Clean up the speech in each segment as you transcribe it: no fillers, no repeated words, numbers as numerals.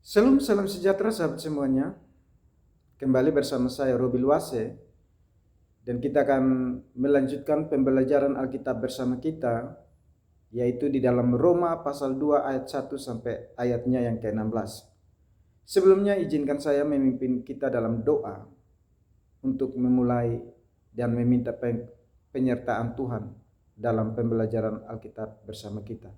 Salam sejahtera sahabat semuanya. Kembali bersama saya Robil Wase dan kita akan melanjutkan pembelajaran Alkitab bersama kita, yaitu di dalam Roma pasal 2 ayat 1 sampai ayatnya yang ke-16. Sebelumnya izinkan saya memimpin kita dalam doa untuk memulai dan meminta penyertaan Tuhan dalam pembelajaran Alkitab bersama kita.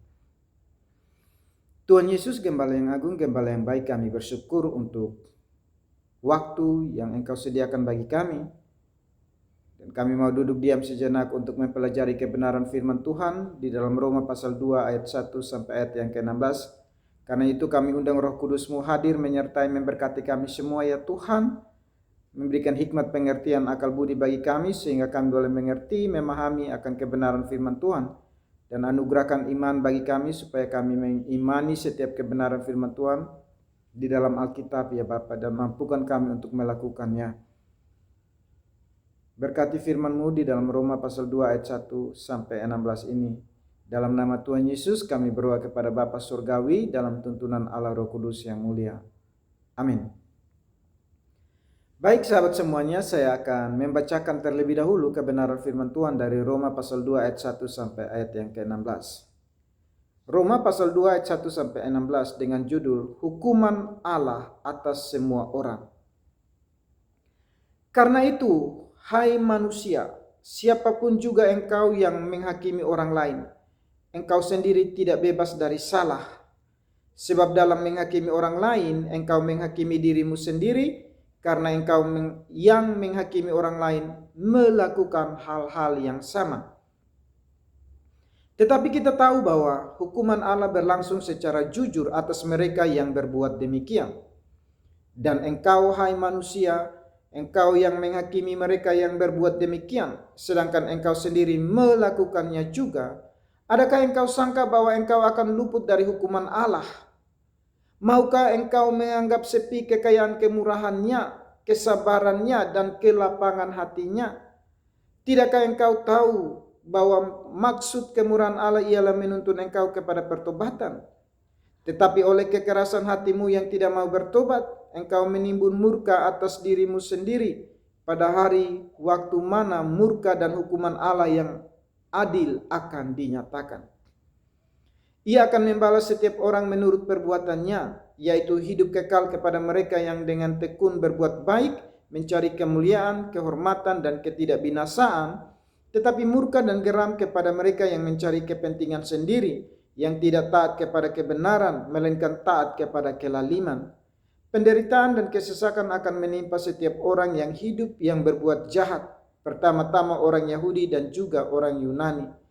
Tuhan Yesus, Gembala yang agung, Gembala yang baik, kami bersyukur untuk waktu yang Engkau sediakan bagi kami. Dan kami mau duduk diam sejenak untuk mempelajari kebenaran firman Tuhan di dalam Roma pasal 2 ayat 1 sampai ayat yang ke-16. Karena itu kami undang Roh Kudus-Mu hadir menyertai memberkati kami semua ya Tuhan. Memberikan hikmat pengertian akal budi bagi kami sehingga kami boleh mengerti, memahami akan kebenaran firman Tuhan. Dan anugerahkan iman bagi kami supaya kami mengimani setiap kebenaran firman Tuhan di dalam Alkitab ya Bapa, dan mampukan kami untuk melakukannya. Berkati firman-Mu di dalam Roma pasal 2 ayat 1 sampai 16 ini. Dalam nama Tuhan Yesus kami berdoa kepada Bapa Surgawi dalam tuntunan Allah Roh Kudus yang mulia. Amin. Baik sahabat semuanya, saya akan membacakan terlebih dahulu kebenaran firman Tuhan dari Roma pasal 2 ayat 1 sampai ayat yang ke-16. Roma pasal 2 ayat 1 sampai 16 dengan judul Hukuman Allah atas semua orang. Karena itu, hai manusia, siapapun juga engkau yang menghakimi orang lain, engkau sendiri tidak bebas dari salah. Sebab dalam menghakimi orang lain, engkau menghakimi dirimu sendiri, karena engkau yang menghakimi orang lain melakukan hal-hal yang sama. Tetapi kita tahu bahwa hukuman Allah berlangsung secara jujur atas mereka yang berbuat demikian. Dan engkau, hai manusia, engkau yang menghakimi mereka yang berbuat demikian, sedangkan engkau sendiri melakukannya juga. Adakah engkau sangka bahwa engkau akan luput dari hukuman Allah? Maukah engkau menganggap sepi kekayaan kemurahannya, kesabarannya, dan kelapangan hatinya? Tidakkah engkau tahu bahwa maksud kemurahan Allah ialah menuntun engkau kepada pertobatan? Tetapi oleh kekerasan hatimu yang tidak mau bertobat, engkau menimbun murka atas dirimu sendiri pada hari waktu mana murka dan hukuman Allah yang adil akan dinyatakan. Ia akan membalas setiap orang menurut perbuatannya, yaitu hidup kekal kepada mereka yang dengan tekun berbuat baik, mencari kemuliaan, kehormatan, dan ketidakbinasaan, tetapi murka dan geram kepada mereka yang mencari kepentingan sendiri, yang tidak taat kepada kebenaran, melainkan taat kepada kelaliman. Penderitaan dan kesesakan akan menimpa setiap orang yang hidup yang berbuat jahat, pertama-tama orang Yahudi dan juga orang Yunani.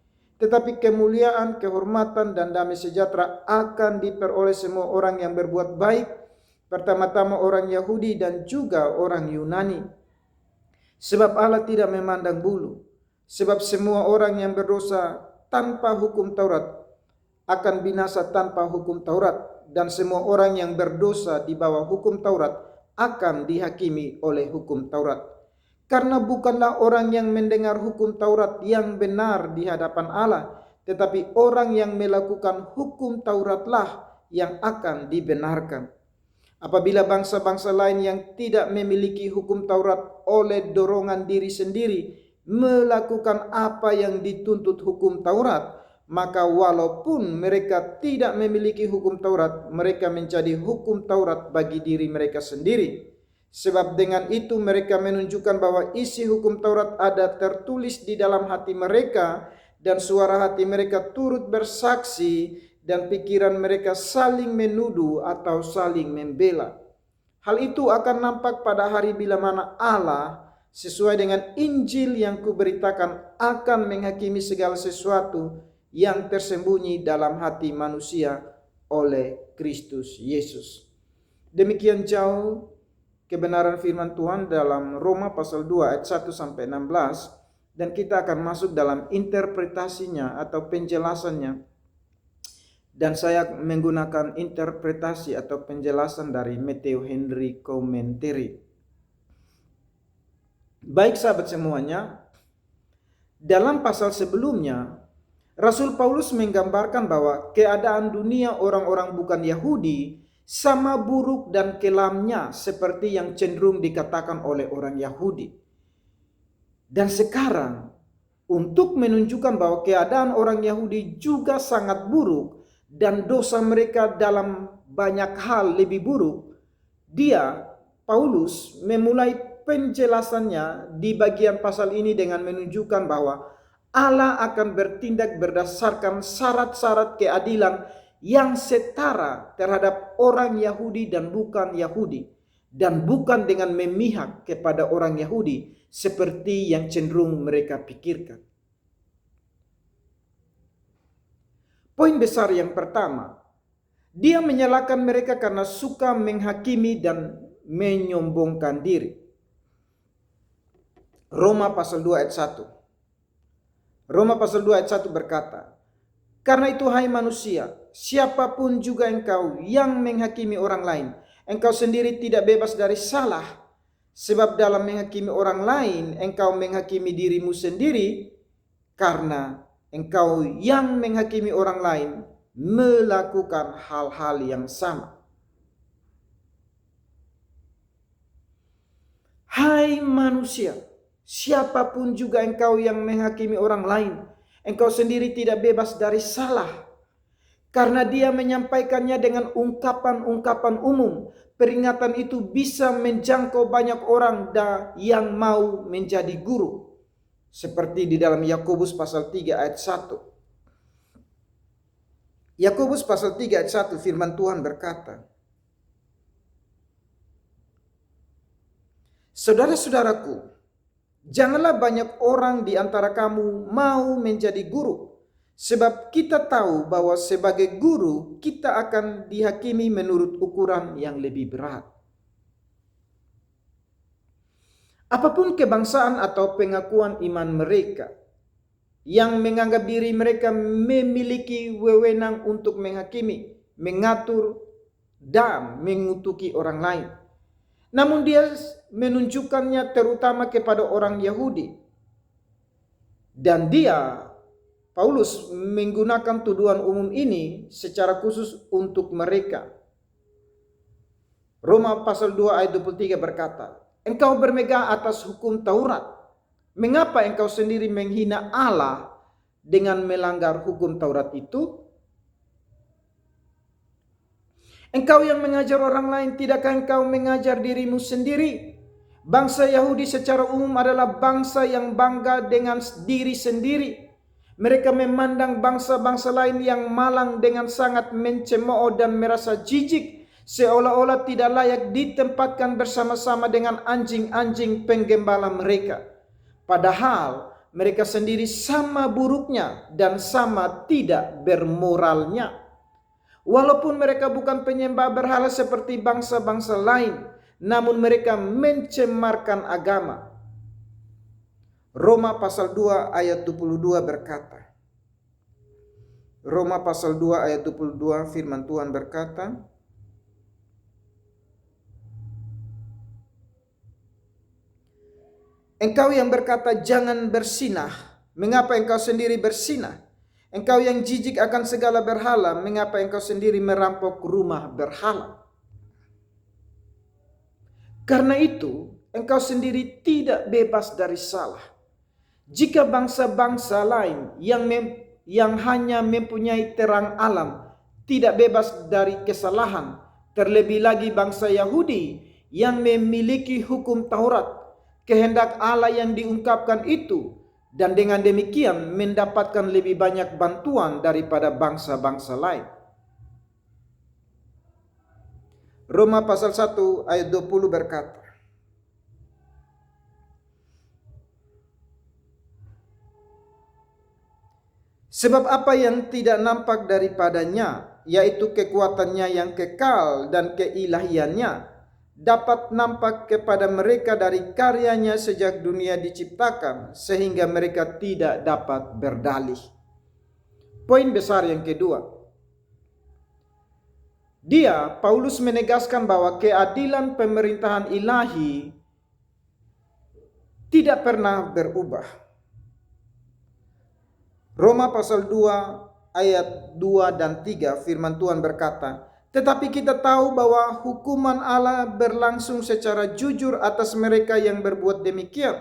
Tetapi kemuliaan, kehormatan, dan damai sejahtera akan diperoleh semua orang yang berbuat baik, pertama-tama orang Yahudi dan juga orang Yunani. Sebab Allah tidak memandang bulu. Sebab semua orang yang berdosa tanpa hukum Taurat akan binasa tanpa hukum Taurat, dan semua orang yang berdosa di bawah hukum Taurat akan dihakimi oleh hukum Taurat. Karena bukanlah orang yang mendengar hukum Taurat yang benar di hadapan Allah, tetapi orang yang melakukan hukum Tauratlah yang akan dibenarkan. Apabila bangsa-bangsa lain yang tidak memiliki hukum Taurat oleh dorongan diri sendiri melakukan apa yang dituntut hukum Taurat, maka walaupun mereka tidak memiliki hukum Taurat, mereka menjadi hukum Taurat bagi diri mereka sendiri. Sebab dengan itu mereka menunjukkan bahwa isi hukum Taurat ada tertulis di dalam hati mereka, dan suara hati mereka turut bersaksi, dan pikiran mereka saling menuduh atau saling membela. Hal itu akan nampak pada hari bila mana Allah sesuai dengan Injil yang kuberitakan akan menghakimi segala sesuatu yang tersembunyi dalam hati manusia oleh Kristus Yesus. Demikian jauh kebenaran firman Tuhan dalam Roma pasal 2 ayat 1 sampai 16, dan kita akan masuk dalam interpretasinya atau penjelasannya. Dan saya menggunakan interpretasi atau penjelasan dari Matthew Henry Commentary. Baik sahabat semuanya, dalam pasal sebelumnya Rasul Paulus menggambarkan bahwa keadaan dunia orang-orang bukan Yahudi sama buruk dan kelamnya seperti yang cenderung dikatakan oleh orang Yahudi. Dan sekarang, untuk menunjukkan bahwa keadaan orang Yahudi juga sangat buruk dan dosa mereka dalam banyak hal lebih buruk, Paulus memulai penjelasannya di bagian pasal ini dengan menunjukkan bahwa Allah akan bertindak berdasarkan syarat-syarat keadilan yang setara terhadap orang Yahudi dan bukan Yahudi, dan bukan dengan memihak kepada orang Yahudi seperti yang cenderung mereka pikirkan. Poin besar yang pertama, dia menyalahkan mereka karena suka menghakimi dan menyombongkan diri. Roma pasal 2 ayat 1. Roma pasal 2 ayat 1 berkata, "Karena itu hai manusia, siapapun juga engkau yang menghakimi orang lain, engkau sendiri tidak bebas dari salah. Sebab dalam menghakimi orang lain, engkau menghakimi dirimu sendiri, karena engkau yang menghakimi orang lain melakukan hal-hal yang sama." Hai manusia, siapapun juga engkau yang menghakimi orang lain, engkau sendiri tidak bebas dari salah. Karena dia menyampaikannya dengan ungkapan-ungkapan umum, peringatan itu bisa menjangkau banyak orang yang mau menjadi guru. Seperti di dalam Yakobus pasal 3 ayat 1. Yakobus pasal 3 ayat 1 firman Tuhan berkata, "Saudara-saudaraku, janganlah banyak orang di antara kamu mau menjadi guru. Sebab kita tahu bahwa sebagai guru kita akan dihakimi menurut ukuran yang lebih berat." Apapun kebangsaan atau pengakuan iman mereka, yang menganggap diri mereka memiliki wewenang untuk menghakimi, mengatur, dan mengutuki orang lain. Namun dia menunjukkannya terutama kepada orang Yahudi. Dan Paulus menggunakan tuduhan umum ini secara khusus untuk mereka. Roma pasal 2 ayat 23 berkata, "Engkau bermegah atas hukum Taurat. Mengapa engkau sendiri menghina Allah dengan melanggar hukum Taurat itu? Engkau yang mengajar orang lain, tidakkah engkau mengajar dirimu sendiri?" Bangsa Yahudi secara umum adalah bangsa yang bangga dengan diri sendiri. Mereka memandang bangsa-bangsa lain yang malang dengan sangat mencemooh dan merasa jijik, seolah-olah tidak layak ditempatkan bersama-sama dengan anjing-anjing penggembala mereka. Padahal mereka sendiri sama buruknya dan sama tidak bermoralnya. Walaupun mereka bukan penyembah berhala seperti bangsa-bangsa lain, namun mereka mencemarkan agama. Roma pasal 2 ayat 22 berkata, Roma pasal 2 ayat 22 firman Tuhan berkata, "Engkau yang berkata jangan bersinah, mengapa engkau sendiri bersinah? Engkau yang jijik akan segala berhala, mengapa engkau sendiri merampok rumah berhala? Karena itu, engkau sendiri tidak bebas dari salah. Jika bangsa-bangsa lain yang hanya mempunyai terang alam tidak bebas dari kesalahan, terlebih lagi bangsa Yahudi yang memiliki hukum Taurat, kehendak Allah yang diungkapkan itu, dan dengan demikian mendapatkan lebih banyak bantuan daripada bangsa-bangsa lain." Roma pasal 1 ayat 20 berkata, "Sebab apa yang tidak nampak daripadanya, yaitu kekuatannya yang kekal dan keilahiannya, dapat nampak kepada mereka dari karyanya sejak dunia diciptakan, sehingga mereka tidak dapat berdalih." Poin besar yang kedua, Paulus menegaskan bahwa keadilan pemerintahan ilahi tidak pernah berubah. Roma pasal 2 ayat 2 dan 3 firman Tuhan berkata, Tetapi kita tahu bahwa hukuman Allah berlangsung secara jujur atas mereka yang berbuat demikian.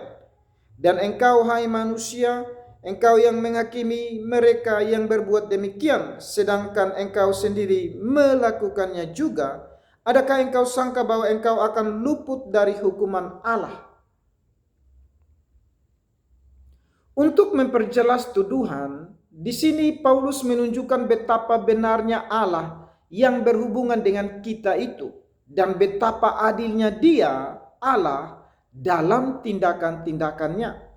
Dan engkau, hai manusia, engkau yang menghakimi mereka yang berbuat demikian, sedangkan engkau sendiri melakukannya juga, adakah engkau sangka bahwa engkau akan luput dari hukuman Allah? Untuk memperjelas tuduhan, di sini Paulus menunjukkan betapa benarnya Allah yang berhubungan dengan kita itu, dan betapa adilnya Dia, Allah, dalam tindakan-tindakannya.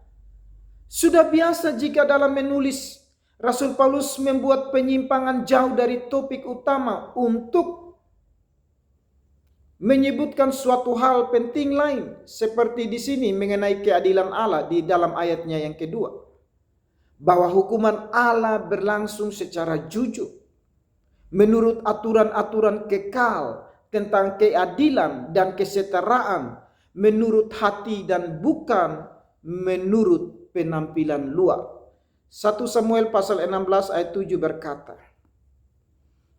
Sudah biasa jika dalam menulis, Rasul Paulus membuat penyimpangan jauh dari topik utama untuk menyebutkan suatu hal penting lain, seperti di sini mengenai keadilan Allah di dalam ayatnya yang kedua, bahwa hukuman Allah berlangsung secara jujur menurut aturan-aturan kekal tentang keadilan dan kesetaraan menurut hati dan bukan menurut penampilan luar. 1 Samuel pasal 16 ayat 7 berkata,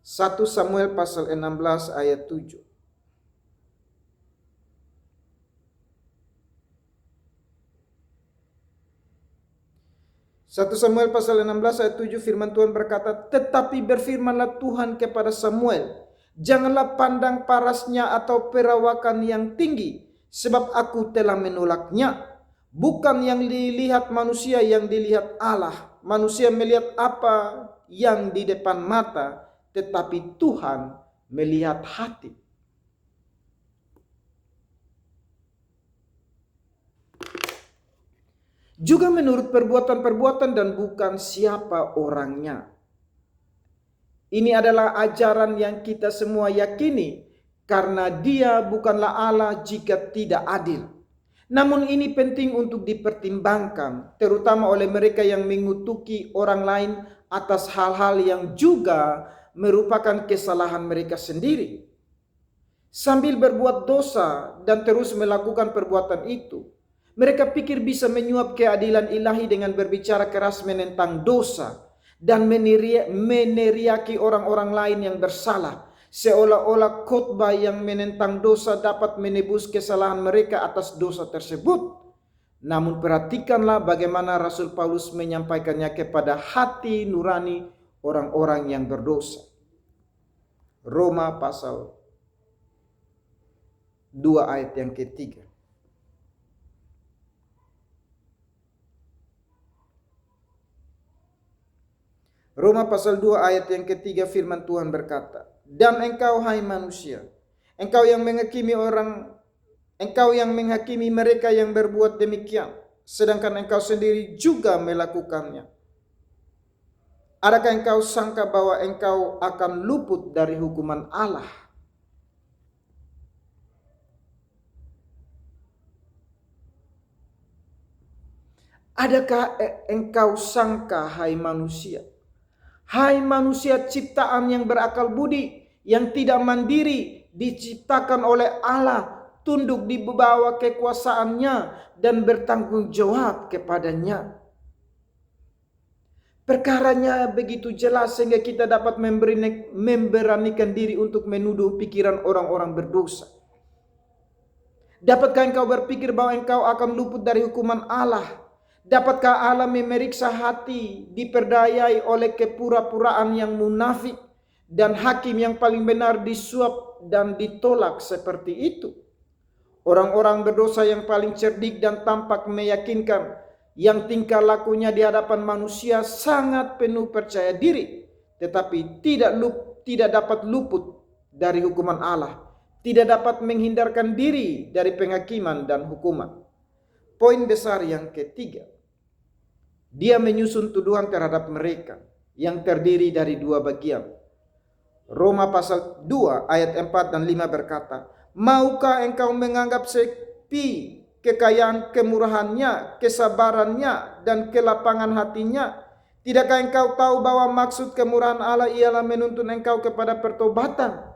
1 Samuel pasal 16 ayat 7. 1 Samuel pasal 16 ayat 7 firman Tuhan berkata, tetapi berfirmanlah Tuhan kepada Samuel, janganlah pandang parasnya atau perawakan yang tinggi, sebab aku telah menolaknya. Bukan yang dilihat manusia yang dilihat Allah. Manusia melihat apa yang di depan mata, tetapi Tuhan melihat hati. Juga menurut perbuatan-perbuatan dan bukan siapa orangnya. Ini adalah ajaran yang kita semua yakini, karena Dia bukanlah Allah jika tidak adil. Namun ini penting untuk dipertimbangkan, terutama oleh mereka yang mengutuki orang lain atas hal-hal yang juga merupakan kesalahan mereka sendiri. Sambil berbuat dosa dan terus melakukan perbuatan itu, mereka pikir bisa menyuap keadilan ilahi dengan berbicara keras menentang dosa dan meneriaki orang-orang lain yang bersalah, seolah-olah khotbah yang menentang dosa dapat menebus kesalahan mereka atas dosa tersebut. Namun perhatikanlah bagaimana Rasul Paulus menyampaikannya kepada hati nurani orang-orang yang berdosa. Roma pasal 2 ayat yang ketiga. Roma pasal 2 ayat yang ketiga firman Tuhan berkata, dan engkau hai manusia, engkau yang menghakimi mereka yang berbuat demikian, sedangkan engkau sendiri juga melakukannya. Adakah engkau sangka bahwa engkau akan luput dari hukuman Allah? Adakah engkau sangka, hai manusia? Hai manusia ciptaan yang berakal budi, yang tidak mandiri, diciptakan oleh Allah, tunduk di bawah kekuasaannya, dan bertanggung jawab kepadanya. Perkaranya begitu jelas sehingga kita dapat memberanikan diri untuk menuduh pikiran orang-orang berdosa. Dapatkah engkau berpikir bahwa engkau akan luput dari hukuman Allah? Dapatkah Allah memeriksa hati diperdayai oleh kepura-puraan yang munafik dan hakim yang paling benar disuap dan ditolak seperti itu? Orang-orang berdosa yang paling cerdik dan tampak meyakinkan, yang tingkah lakunya di hadapan manusia sangat penuh percaya diri, tetapi tidak dapat luput dari hukuman Allah, tidak dapat menghindarkan diri dari penghakiman dan hukuman. Poin besar yang ketiga, dia menyusun tuduhan terhadap mereka yang terdiri dari dua bagian. Roma pasal 2 ayat 4 dan 5 berkata, maukah engkau menganggap sepi kekayaan kemurahannya, kesabarannya, dan kelapangan hatinya? Tidakkah engkau tahu bahwa maksud kemurahan Allah ialah menuntun engkau kepada pertobatan?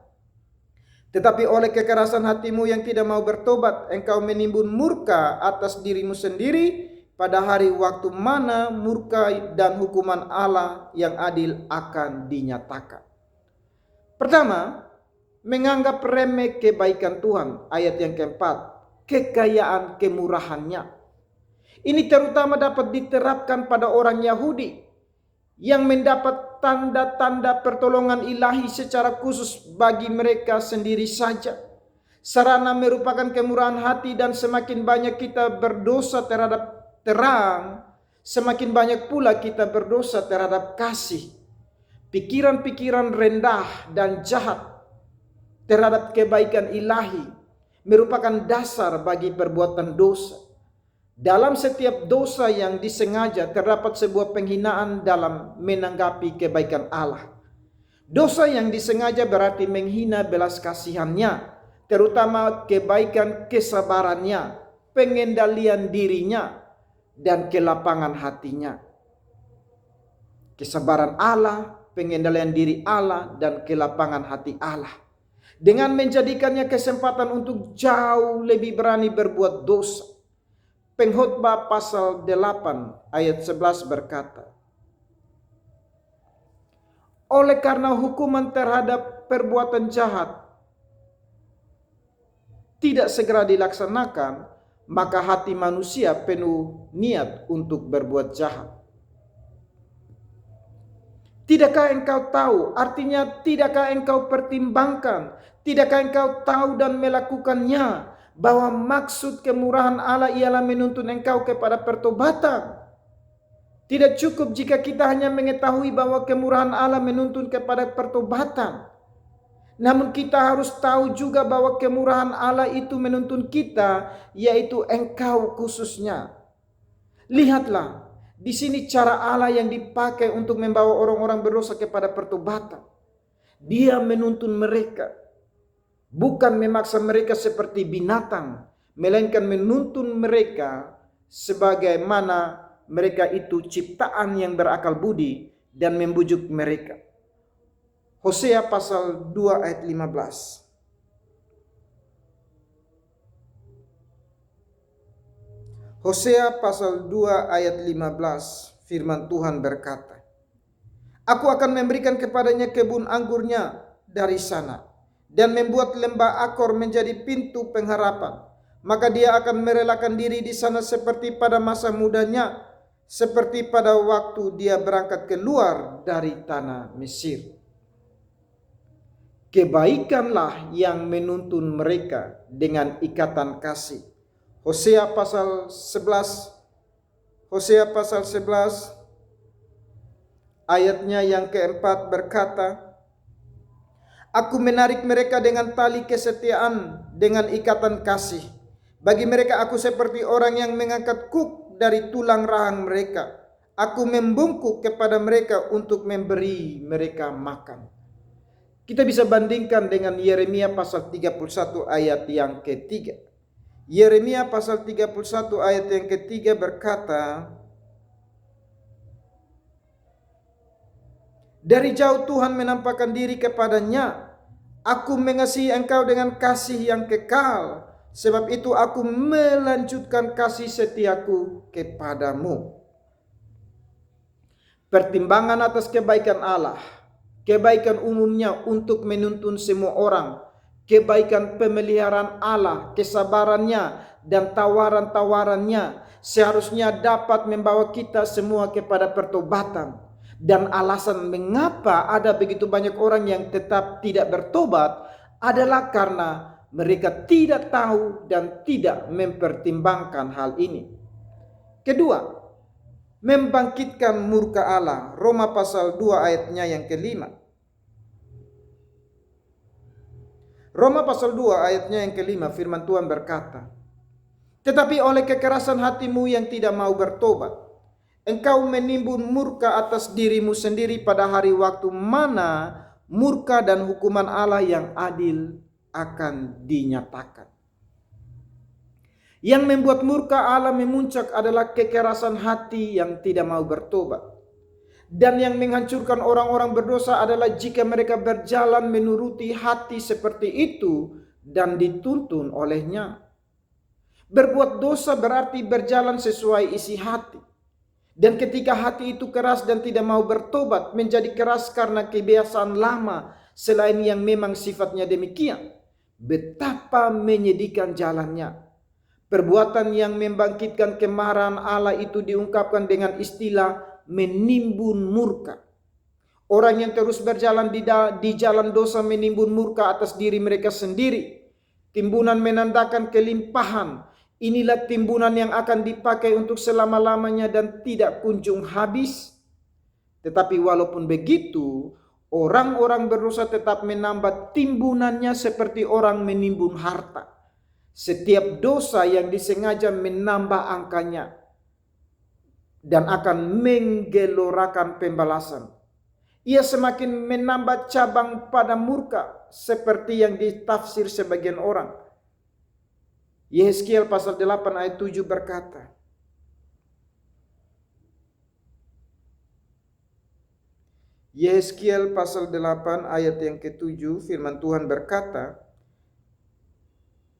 Tetapi oleh kekerasan hatimu yang tidak mau bertobat, engkau menimbun murka atas dirimu sendiri pada hari waktu mana murka dan hukuman Allah yang adil akan dinyatakan. Pertama, menganggap remeh kebaikan Tuhan. Ayat yang keempat, kekayaan kemurahannya. Ini terutama dapat diterapkan pada orang Yahudi yang mendapat tanda-tanda pertolongan ilahi secara khusus bagi mereka sendiri saja. Sarana merupakan kemurahan hati, dan semakin banyak kita berdosa terhadap terang, semakin banyak pula kita berdosa terhadap kasih. Pikiran-pikiran rendah dan jahat terhadap kebaikan ilahi merupakan dasar bagi perbuatan dosa. Dalam setiap dosa yang disengaja terdapat sebuah penghinaan dalam menanggapi kebaikan Allah. Dosa yang disengaja berarti menghina belas kasihannya, terutama kebaikan kesabarannya, pengendalian dirinya, dan kelapangan hatinya. Kesabaran Allah, pengendalian diri Allah, dan kelapangan hati Allah. Dengan menjadikannya kesempatan untuk jauh lebih berani berbuat dosa. Pengkhotbah pasal 8 ayat 11 berkata, oleh karena hukuman terhadap perbuatan jahat tidak segera dilaksanakan, maka hati manusia penuh niat untuk berbuat jahat. Tidakkah engkau tahu? Artinya, tidakkah engkau pertimbangkan? Tidakkah engkau tahu dan melakukannya? Bahwa maksud kemurahan Allah ialah menuntun engkau kepada pertobatan. Tidak cukup jika kita hanya mengetahui bahwa kemurahan Allah menuntun kepada pertobatan. Namun kita harus tahu juga bahwa kemurahan Allah itu menuntun kita, yaitu engkau khususnya. Lihatlah, di sini cara Allah yang dipakai untuk membawa orang-orang berdosa kepada pertobatan. Dia menuntun mereka. Bukan memaksa mereka seperti binatang, melainkan menuntun mereka sebagaimana mereka itu ciptaan yang berakal budi dan membujuk mereka. Hosea pasal 2 ayat 15. Hosea pasal 2 ayat 15, firman Tuhan berkata, aku akan memberikan kepadanya kebun anggurnya dari sana, dan membuat lembah Akor menjadi pintu pengharapan. Maka dia akan merelakan diri di sana seperti pada masa mudanya, seperti pada waktu dia berangkat keluar dari tanah Mesir. Kebaikanlah yang menuntun mereka dengan ikatan kasih. Hosea pasal 11 ayatnya yang keempat berkata, aku menarik mereka dengan tali kesetiaan, dengan ikatan kasih. Bagi mereka aku seperti orang yang mengangkat kuk dari tulang rahang mereka. Aku membungkuk kepada mereka untuk memberi mereka makan. Kita bisa bandingkan dengan Yeremia pasal 31 ayat yang ketiga. Yeremia pasal 31 ayat yang ketiga berkata, dari jauh Tuhan menampakkan diri kepadanya. Aku mengasihi engkau dengan kasih yang kekal. Sebab itu aku melanjutkan kasih setiaku kepadamu. Pertimbangan atas kebaikan Allah. Kebaikan umumnya untuk menuntun semua orang. Kebaikan pemeliharaan Allah, kesabarannya, dan tawaran-tawarannya seharusnya dapat membawa kita semua kepada pertobatan. Dan alasan mengapa ada begitu banyak orang yang tetap tidak bertobat adalah karena mereka tidak tahu dan tidak mempertimbangkan hal ini. Kedua, membangkitkan murka Allah. Roma pasal 2 ayatnya yang kelima. Roma pasal 2 ayatnya yang kelima, firman Tuhan berkata, tetapi oleh kekerasan hatimu yang tidak mau bertobat, engkau menimbun murka atas dirimu sendiri pada hari waktu mana murka dan hukuman Allah yang adil akan dinyatakan. Yang membuat murka Allah memuncak adalah kekerasan hati yang tidak mau bertobat. Dan yang menghancurkan orang-orang berdosa adalah jika mereka berjalan menuruti hati seperti itu dan dituntun olehnya. Berbuat dosa berarti berjalan sesuai isi hati. Dan ketika hati itu keras dan tidak mau bertobat, menjadi keras karena kebiasaan lama selain yang memang sifatnya demikian. Betapa menyedihkan jalannya. Perbuatan yang membangkitkan kemarahan Allah itu diungkapkan dengan istilah menimbun murka. Orang yang terus berjalan di jalan dosa menimbun murka atas diri mereka sendiri. Timbunan menandakan kelimpahan. Inilah timbunan yang akan dipakai untuk selama-lamanya dan tidak kunjung habis. Tetapi walaupun begitu, orang-orang berdosa tetap menambah timbunannya seperti orang menimbun harta. Setiap dosa yang disengaja menambah angkanya dan akan menggelorakan pembalasan. Ia semakin menambah cabang pada murka seperti yang ditafsir sebagian orang. Yehezkiel pasal 8 ayat 7 berkata, Yehezkiel pasal 8 ayat yang ke-7 firman Tuhan berkata,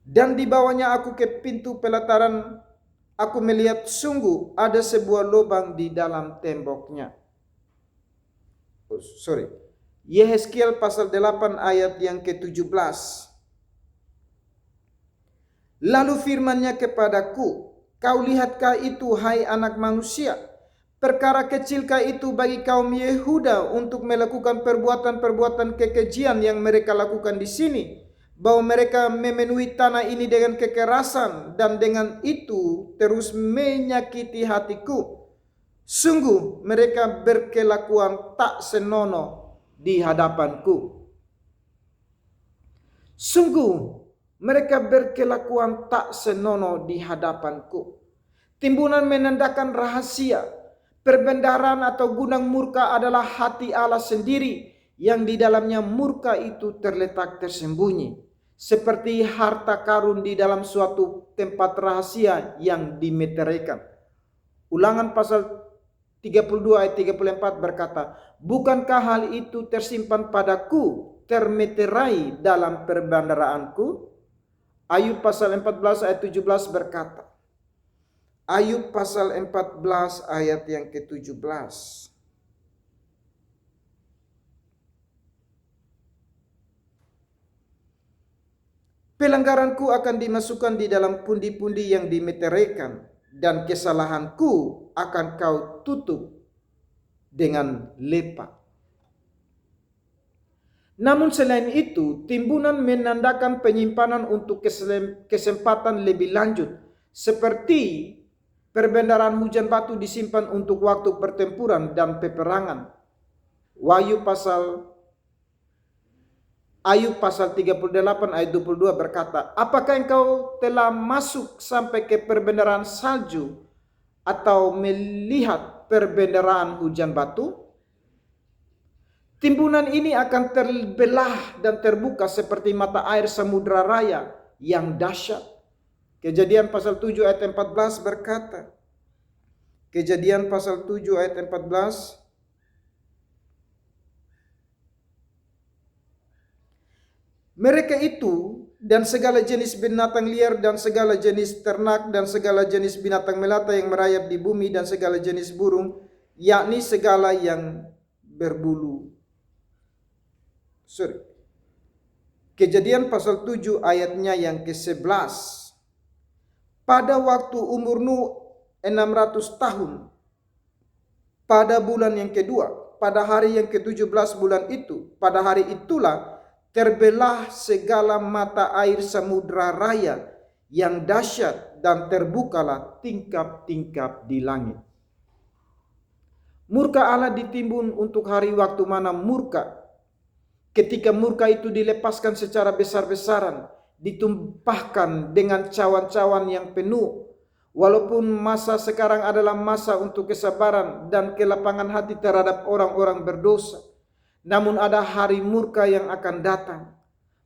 dan dibawanya aku ke pintu pelataran, aku melihat sungguh ada sebuah lubang di dalam temboknya. Yehezkiel pasal 8 ayat yang ke-17. Lalu firman-Nya kepadaku, kau lihatkah itu hai anak manusia? Perkara kecilkah itu bagi kaum Yehuda untuk melakukan perbuatan-perbuatan kekejian yang mereka lakukan di sini? Bahwa mereka memenuhi tanah ini dengan kekerasan dan dengan itu terus menyakiti hatiku. Sungguh mereka berkelakuan tak senonoh di hadapanku. Sungguh mereka berkelakuan tak senonoh di hadapanku. Timbunan menandakan rahasia. Perbendaharaan atau gudang murka adalah hati Allah sendiri yang di dalamnya murka itu terletak tersembunyi. Seperti harta karun di dalam suatu tempat rahasia yang dimeteraikan. Ulangan pasal 32 ayat 34 berkata, bukankah hal itu tersimpan padaku, termeterai dalam perbendaharaanku? Ayub pasal 14 ayat 17 berkata, Ayub pasal 14 ayat yang ke-17. Pelanggaranku akan dimasukkan di dalam pundi-pundi yang dimeteraikan, dan kesalahanku akan kau tutup dengan lepa. Namun selain itu, timbunan menandakan penyimpanan untuk kesempatan lebih lanjut, seperti perbendaharaan hujan batu disimpan untuk waktu pertempuran dan peperangan. Ayub pasal 38 ayat 22 berkata, apakah engkau telah masuk sampai ke perbendaharaan salju atau melihat perbendaharaan hujan batu? Timbunan ini akan terbelah dan terbuka seperti mata air samudra raya yang dahsyat. Kejadian pasal 7 ayat 14 berkata, Kejadian pasal 7 ayat 14, mereka itu dan segala jenis binatang liar dan segala jenis ternak dan segala jenis binatang melata yang merayap di bumi dan segala jenis burung, yakni segala yang berbulu. Kejadian pasal 7 ayatnya yang ke-11. Pada waktu umur Nuh 600 tahun, pada bulan yang kedua, pada hari yang ke-17 bulan itu, pada hari itulah terbelah segala mata air samudra raya yang dahsyat dan terbukalah tingkap-tingkap di langit. Murka Allah ditimbun untuk hari waktu mana murka. Ketika murka itu dilepaskan secara besar-besaran, ditumpahkan dengan cawan-cawan yang penuh. Walaupun masa sekarang adalah masa untuk kesabaran dan kelapangan hati terhadap orang-orang berdosa, namun ada hari murka yang akan datang.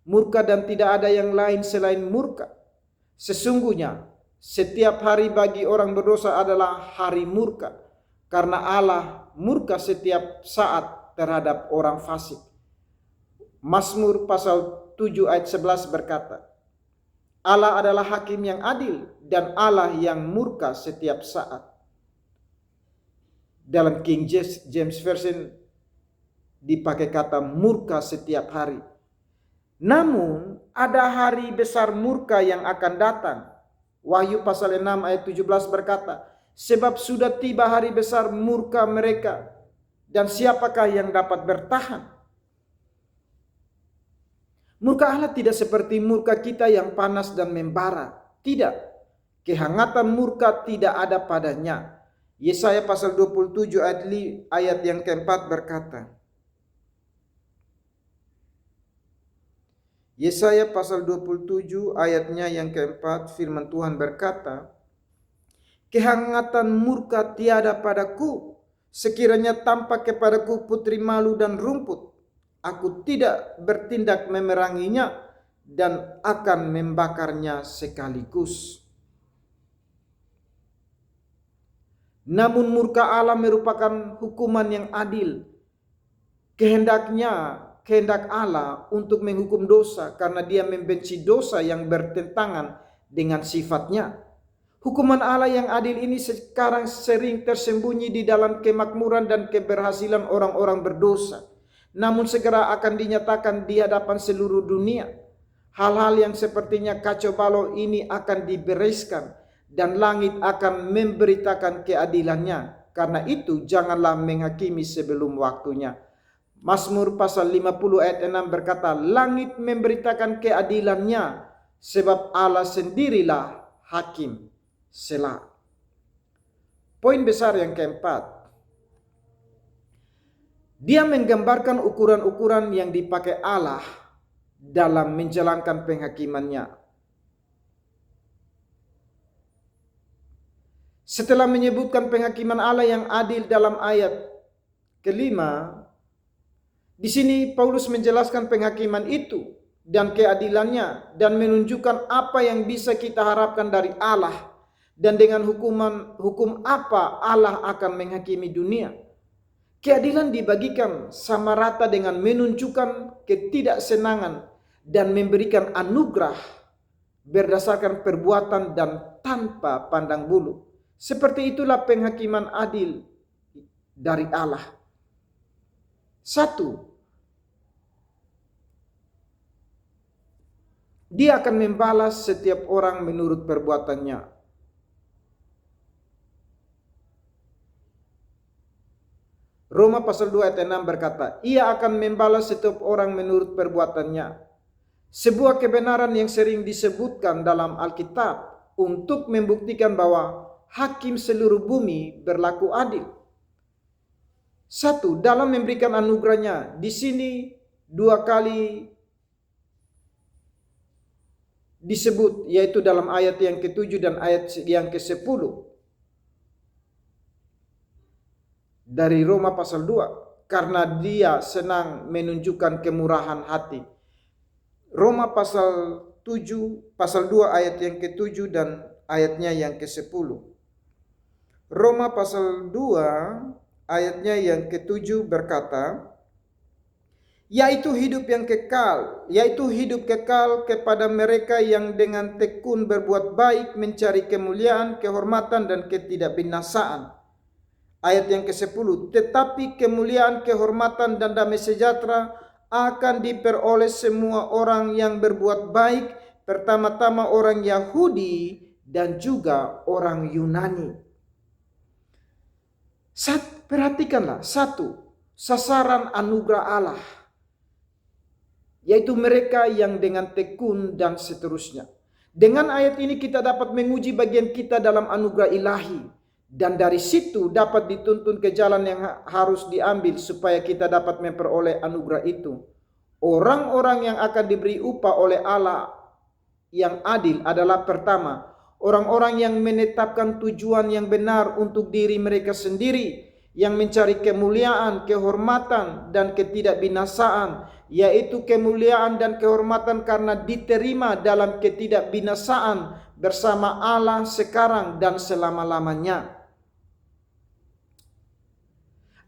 Murka dan tidak ada yang lain selain murka. Sesungguhnya setiap hari bagi orang berdosa adalah hari murka, karena Allah murka setiap saat terhadap orang fasik. Mazmur pasal 7 ayat 11 berkata, Allah adalah hakim yang adil dan Allah yang murka setiap saat. Dalam King James Version dipakai kata murka setiap hari. Namun ada hari besar murka yang akan datang. Wahyu pasal 6 ayat 17 berkata, sebab sudah tiba hari besar murka mereka, dan siapakah yang dapat bertahan? Murka Allah tidak seperti murka kita yang panas dan membara. Tidak. Kehangatan murka tidak ada padanya. Yesaya pasal 27 ayat yang keempat berkata. Yesaya pasal 27 ayatnya yang keempat, firman Tuhan berkata, kehangatan murka tiada padaku, sekiranya tampak kepadaku putri malu dan rumput. Aku tidak bertindak memeranginya dan akan membakarnya sekaligus. Namun murka Allah merupakan hukuman yang adil. Kehendak Allah untuk menghukum dosa karena dia membenci dosa yang bertentangan dengan sifatnya. Hukuman Allah yang adil ini sekarang sering tersembunyi di dalam kemakmuran dan keberhasilan orang-orang berdosa. Namun segera akan dinyatakan di hadapan seluruh dunia. Hal-hal yang sepertinya kacau balau ini akan dibereskan dan langit akan memberitakan keadilannya. Karena itu janganlah menghakimi sebelum waktunya. Mazmur pasal 50 ayat 6 berkata, langit memberitakan keadilannya sebab Allah sendirilah hakim. Selah. Poin besar yang keempat. Dia menggambarkan ukuran-ukuran yang dipakai Allah dalam menjalankan penghakimannya. Setelah menyebutkan penghakiman Allah yang adil dalam ayat kelima, di sini Paulus menjelaskan penghakiman itu dan keadilannya dan menunjukkan apa yang bisa kita harapkan dari Allah dan dengan hukum apa Allah akan menghakimi dunia. Keadilan dibagikan sama rata dengan menunjukkan ketidaksenangan dan memberikan anugerah berdasarkan perbuatan dan tanpa pandang bulu. Seperti itulah penghakiman adil dari Allah. 1. Dia akan membalas setiap orang menurut perbuatannya. Roma pasal 2 ayat 6 berkata, ia akan membalas setiap orang menurut perbuatannya. Sebuah kebenaran yang sering disebutkan dalam Alkitab untuk membuktikan bahwa hakim seluruh bumi berlaku adil. 1. Dalam memberikan anugerahnya, di sini 2 kali disebut, yaitu dalam ayat yang ke-7 dan ayat yang ke-10. Dari Roma pasal 2, karena dia senang menunjukkan kemurahan hati. Roma pasal 2 ayat yang ke-7 dan ayatnya yang ke-10. Roma pasal 2 ayatnya yang ke-7 berkata, yaitu hidup kekal kepada mereka yang dengan tekun berbuat baik, mencari kemuliaan, kehormatan dan ketidakbinasaan. Ayat yang ke-10, tetapi kemuliaan, kehormatan dan damai sejahtera akan diperoleh semua orang yang berbuat baik, pertama-tama orang Yahudi dan juga orang Yunani. Perhatikanlah, 1, sasaran anugerah Allah, yaitu mereka yang dengan tekun dan seterusnya. Dengan ayat ini kita dapat menguji bagian kita dalam anugerah ilahi. Dan dari situ dapat dituntun ke jalan yang harus diambil supaya kita dapat memperoleh anugerah itu. Orang-orang yang akan diberi upah oleh Allah yang adil adalah pertama, orang-orang yang menetapkan tujuan yang benar untuk diri mereka sendiri, yang mencari kemuliaan, kehormatan dan ketidakbinasaan, yaitu kemuliaan dan kehormatan karena diterima dalam ketidakbinasaan bersama Allah sekarang dan selama-lamanya.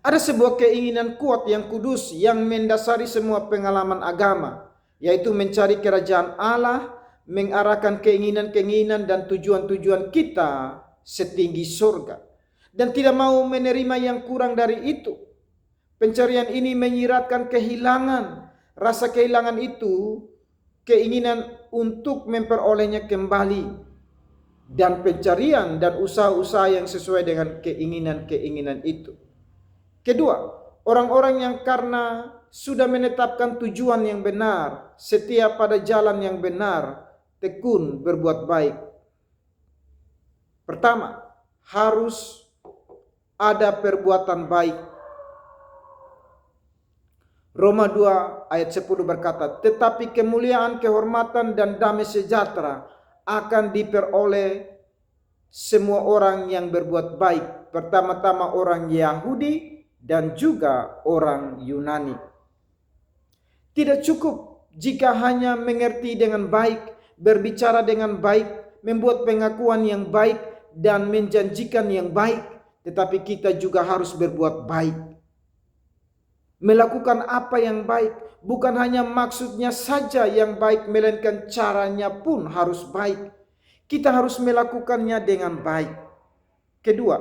Ada sebuah keinginan kuat yang kudus yang mendasari semua pengalaman agama, yaitu mencari kerajaan Allah, mengarahkan keinginan-keinginan dan tujuan-tujuan kita setinggi surga, dan tidak mau menerima yang kurang dari itu. Pencarian ini menyiratkan kehilangan. Rasa kehilangan itu keinginan untuk memperolehnya kembali. Dan pencarian dan usaha-usaha yang sesuai dengan keinginan-keinginan itu. Kedua, orang-orang yang karena sudah menetapkan tujuan yang benar, setia pada jalan yang benar, tekun berbuat baik. Pertama, harus ada perbuatan baik. Roma 2 ayat 10 berkata, tetapi kemuliaan, kehormatan, dan damai sejahtera akan diperoleh semua orang yang berbuat baik. Pertama-tama orang Yahudi dan juga orang Yunani. Tidak cukup jika hanya mengerti dengan baik, berbicara dengan baik, membuat pengakuan yang baik, dan menjanjikan yang baik. Tetapi kita juga harus berbuat baik. Melakukan apa yang baik. Bukan hanya maksudnya saja yang baik, melainkan caranya pun harus baik. Kita harus melakukannya dengan baik. Kedua,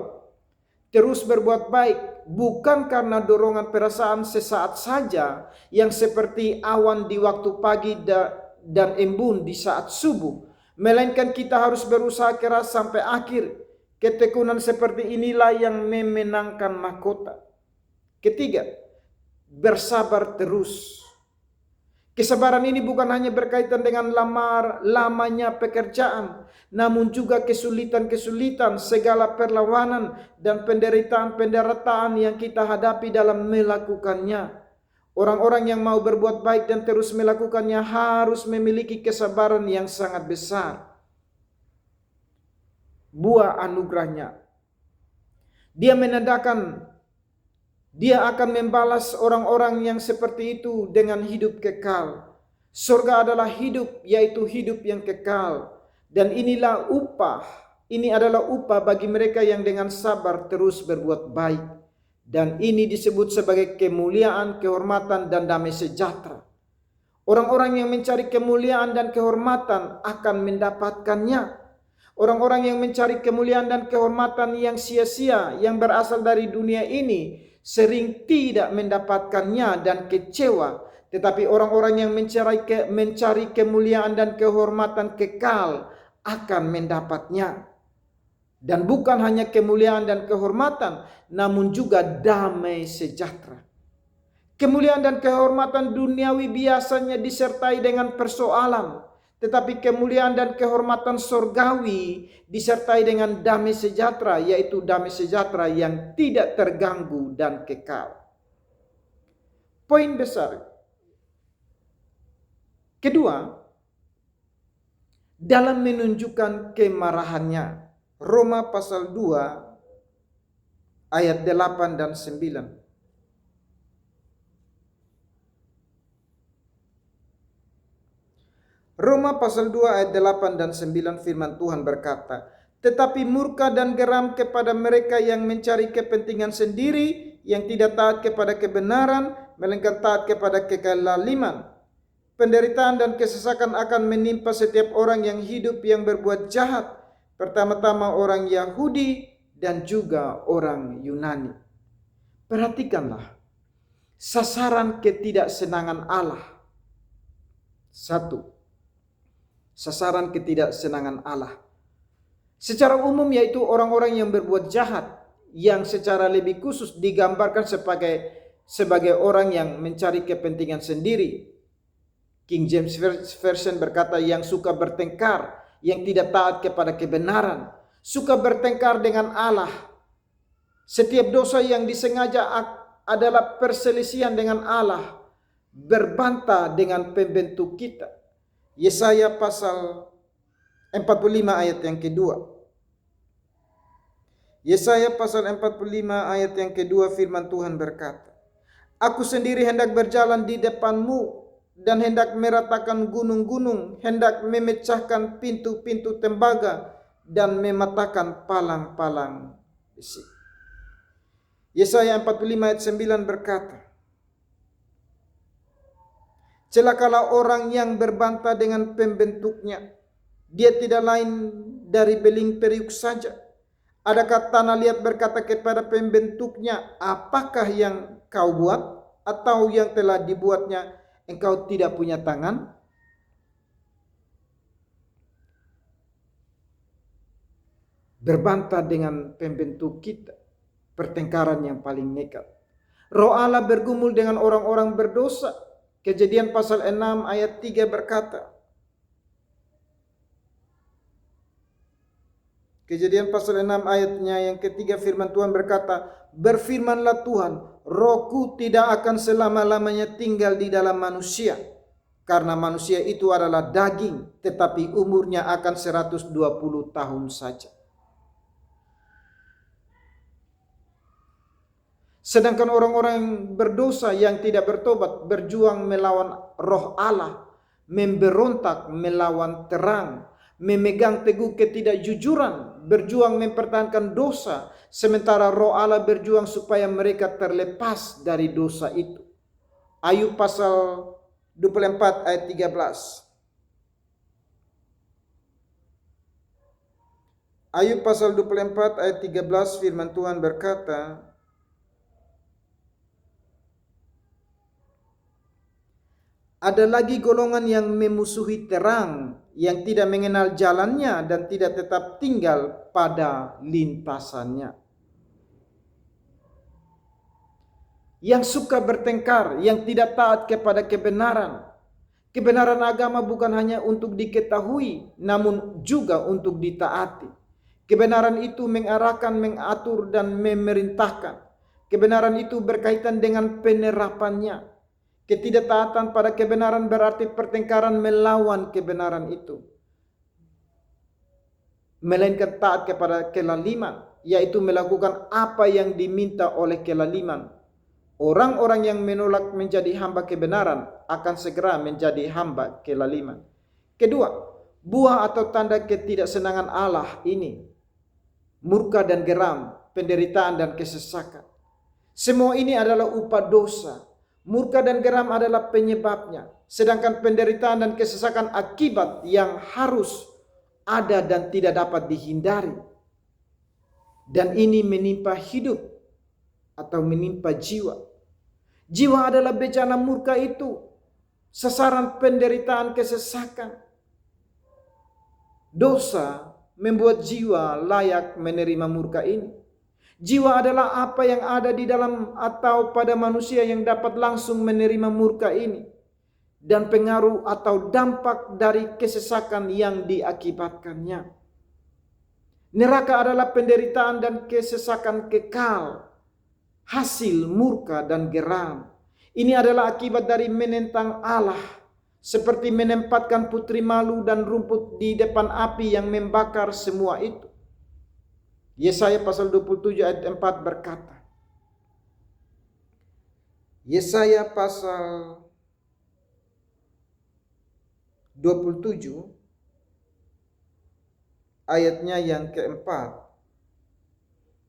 terus berbuat baik bukan karena dorongan perasaan sesaat saja yang seperti awan di waktu pagi dan embun di saat subuh. Melainkan kita harus berusaha keras sampai akhir. Ketekunan seperti inilah yang memenangkan mahkota. Ketiga, bersabar terus. Kesabaran ini bukan hanya berkaitan dengan lamanya pekerjaan, namun juga kesulitan-kesulitan, segala perlawanan dan penderitaan-penderitaan yang kita hadapi dalam melakukannya. Orang-orang yang mau berbuat baik dan terus melakukannya harus memiliki kesabaran yang sangat besar. Buah anugerahnya. Dia menandakan Dia akan membalas orang-orang yang seperti itu dengan hidup kekal. Surga adalah hidup, yaitu hidup yang kekal. Dan inilah upah. Ini adalah upah bagi mereka yang dengan sabar terus berbuat baik. Dan ini disebut sebagai kemuliaan, kehormatan, dan damai sejahtera. Orang-orang yang mencari kemuliaan dan kehormatan akan mendapatkannya. Orang-orang yang mencari kemuliaan dan kehormatan yang sia-sia, yang berasal dari dunia ini, sering tidak mendapatkannya dan kecewa. Tetapi orang-orang yang mencari kemuliaan dan kehormatan kekal akan mendapatnya. Dan bukan hanya kemuliaan dan kehormatan, namun juga damai sejahtera. Kemuliaan dan kehormatan duniawi biasanya disertai dengan persoalan. Tetapi kemuliaan dan kehormatan surgawi disertai dengan damai sejahtera, yaitu damai sejahtera yang tidak terganggu dan kekal. Poin besar. Kedua, dalam menunjukkan kemarahannya. Roma pasal 2 ayat 8 dan 9. Roma pasal 2 ayat 8 dan 9 firman Tuhan berkata, tetapi murka dan geram kepada mereka yang mencari kepentingan sendiri, yang tidak taat kepada kebenaran, melainkan taat kepada kekelaliman. Penderitaan dan kesesakan akan menimpa setiap orang yang hidup yang berbuat jahat, pertama-tama orang Yahudi dan juga orang Yunani. Perhatikanlah sasaran ketidaksenangan Allah. 1. Sasaran ketidaksenangan Allah. Secara umum yaitu orang-orang yang berbuat jahat, yang secara lebih khusus digambarkan sebagai orang yang mencari kepentingan sendiri. King James Version berkata yang suka bertengkar, yang tidak taat kepada kebenaran, suka bertengkar dengan Allah. Setiap dosa yang disengaja adalah perselisihan dengan Allah, berbantah dengan pembentuk kita. Yesaya pasal 45 ayat yang kedua. Yesaya pasal 45 ayat yang kedua firman Tuhan berkata, aku sendiri hendak berjalan di depanmu dan hendak meratakan gunung-gunung, hendak memecahkan pintu-pintu tembaga dan mematahkan palang-palang besi. Yesaya 45 ayat 9 berkata, celakalah orang yang berbantah dengan pembentuknya. Dia tidak lain dari beling periuk saja. Adakah tanah liat berkata kepada pembentuknya, apakah yang kau buat? Atau yang telah dibuatnya engkau tidak punya tangan? Berbantah dengan pembentuk kita, pertengkaran yang paling nekat. Roh Allah bergumul dengan orang-orang berdosa. Kejadian pasal 6 ayat 3 berkata, Kejadian pasal 6 ayatnya yang ketiga, firman Tuhan berkata, berfirmanlah Tuhan, rohku tidak akan selama-lamanya tinggal di dalam manusia. Karena manusia itu adalah daging, tetapi umurnya akan 120 tahun saja. Sedangkan orang-orang berdosa yang tidak bertobat berjuang melawan roh Allah, memberontak melawan terang, memegang teguh ketidakjujuran, berjuang mempertahankan dosa, sementara roh Allah berjuang supaya mereka terlepas dari dosa itu. Ayub pasal 24 ayat 13. Ayub pasal 24 ayat 13, firman Tuhan berkata, ada lagi golongan yang memusuhi terang, yang tidak mengenal jalannya dan tidak tetap tinggal pada lintasannya. Yang suka bertengkar, yang tidak taat kepada kebenaran. Kebenaran agama bukan hanya untuk diketahui, namun juga untuk ditaati. Kebenaran itu mengarahkan, mengatur, dan memerintahkan. Kebenaran itu berkaitan dengan penerapannya. Ketidaktaatan pada kebenaran berarti pertengkaran melawan kebenaran itu. Melainkan taat kepada kelaliman, yaitu melakukan apa yang diminta oleh kelaliman. Orang-orang yang menolak menjadi hamba kebenaran akan segera menjadi hamba kelaliman. Kedua, buah atau tanda ketidaksenangan Allah ini, murka dan geram, penderitaan dan kesesakan. Semua ini adalah upah dosa. Murka dan geram adalah penyebabnya, sedangkan penderitaan dan kesesakan akibat yang harus ada dan tidak dapat dihindari. Dan ini menimpa hidup atau menimpa jiwa. Jiwa adalah bencana murka itu, sasaran penderitaan kesesakan. Dosa membuat jiwa layak menerima murka ini. Jiwa adalah apa yang ada di dalam atau pada manusia yang dapat langsung menerima murka ini, dan pengaruh atau dampak dari kesesakan yang diakibatkannya. Neraka adalah penderitaan dan kesesakan kekal, hasil murka dan geram. Ini adalah akibat dari menentang Allah, seperti menempatkan putri malu dan rumput di depan api yang membakar semua itu. Yesaya pasal 27 ayat 4 berkata, Yesaya pasal 27 ayatnya yang keempat,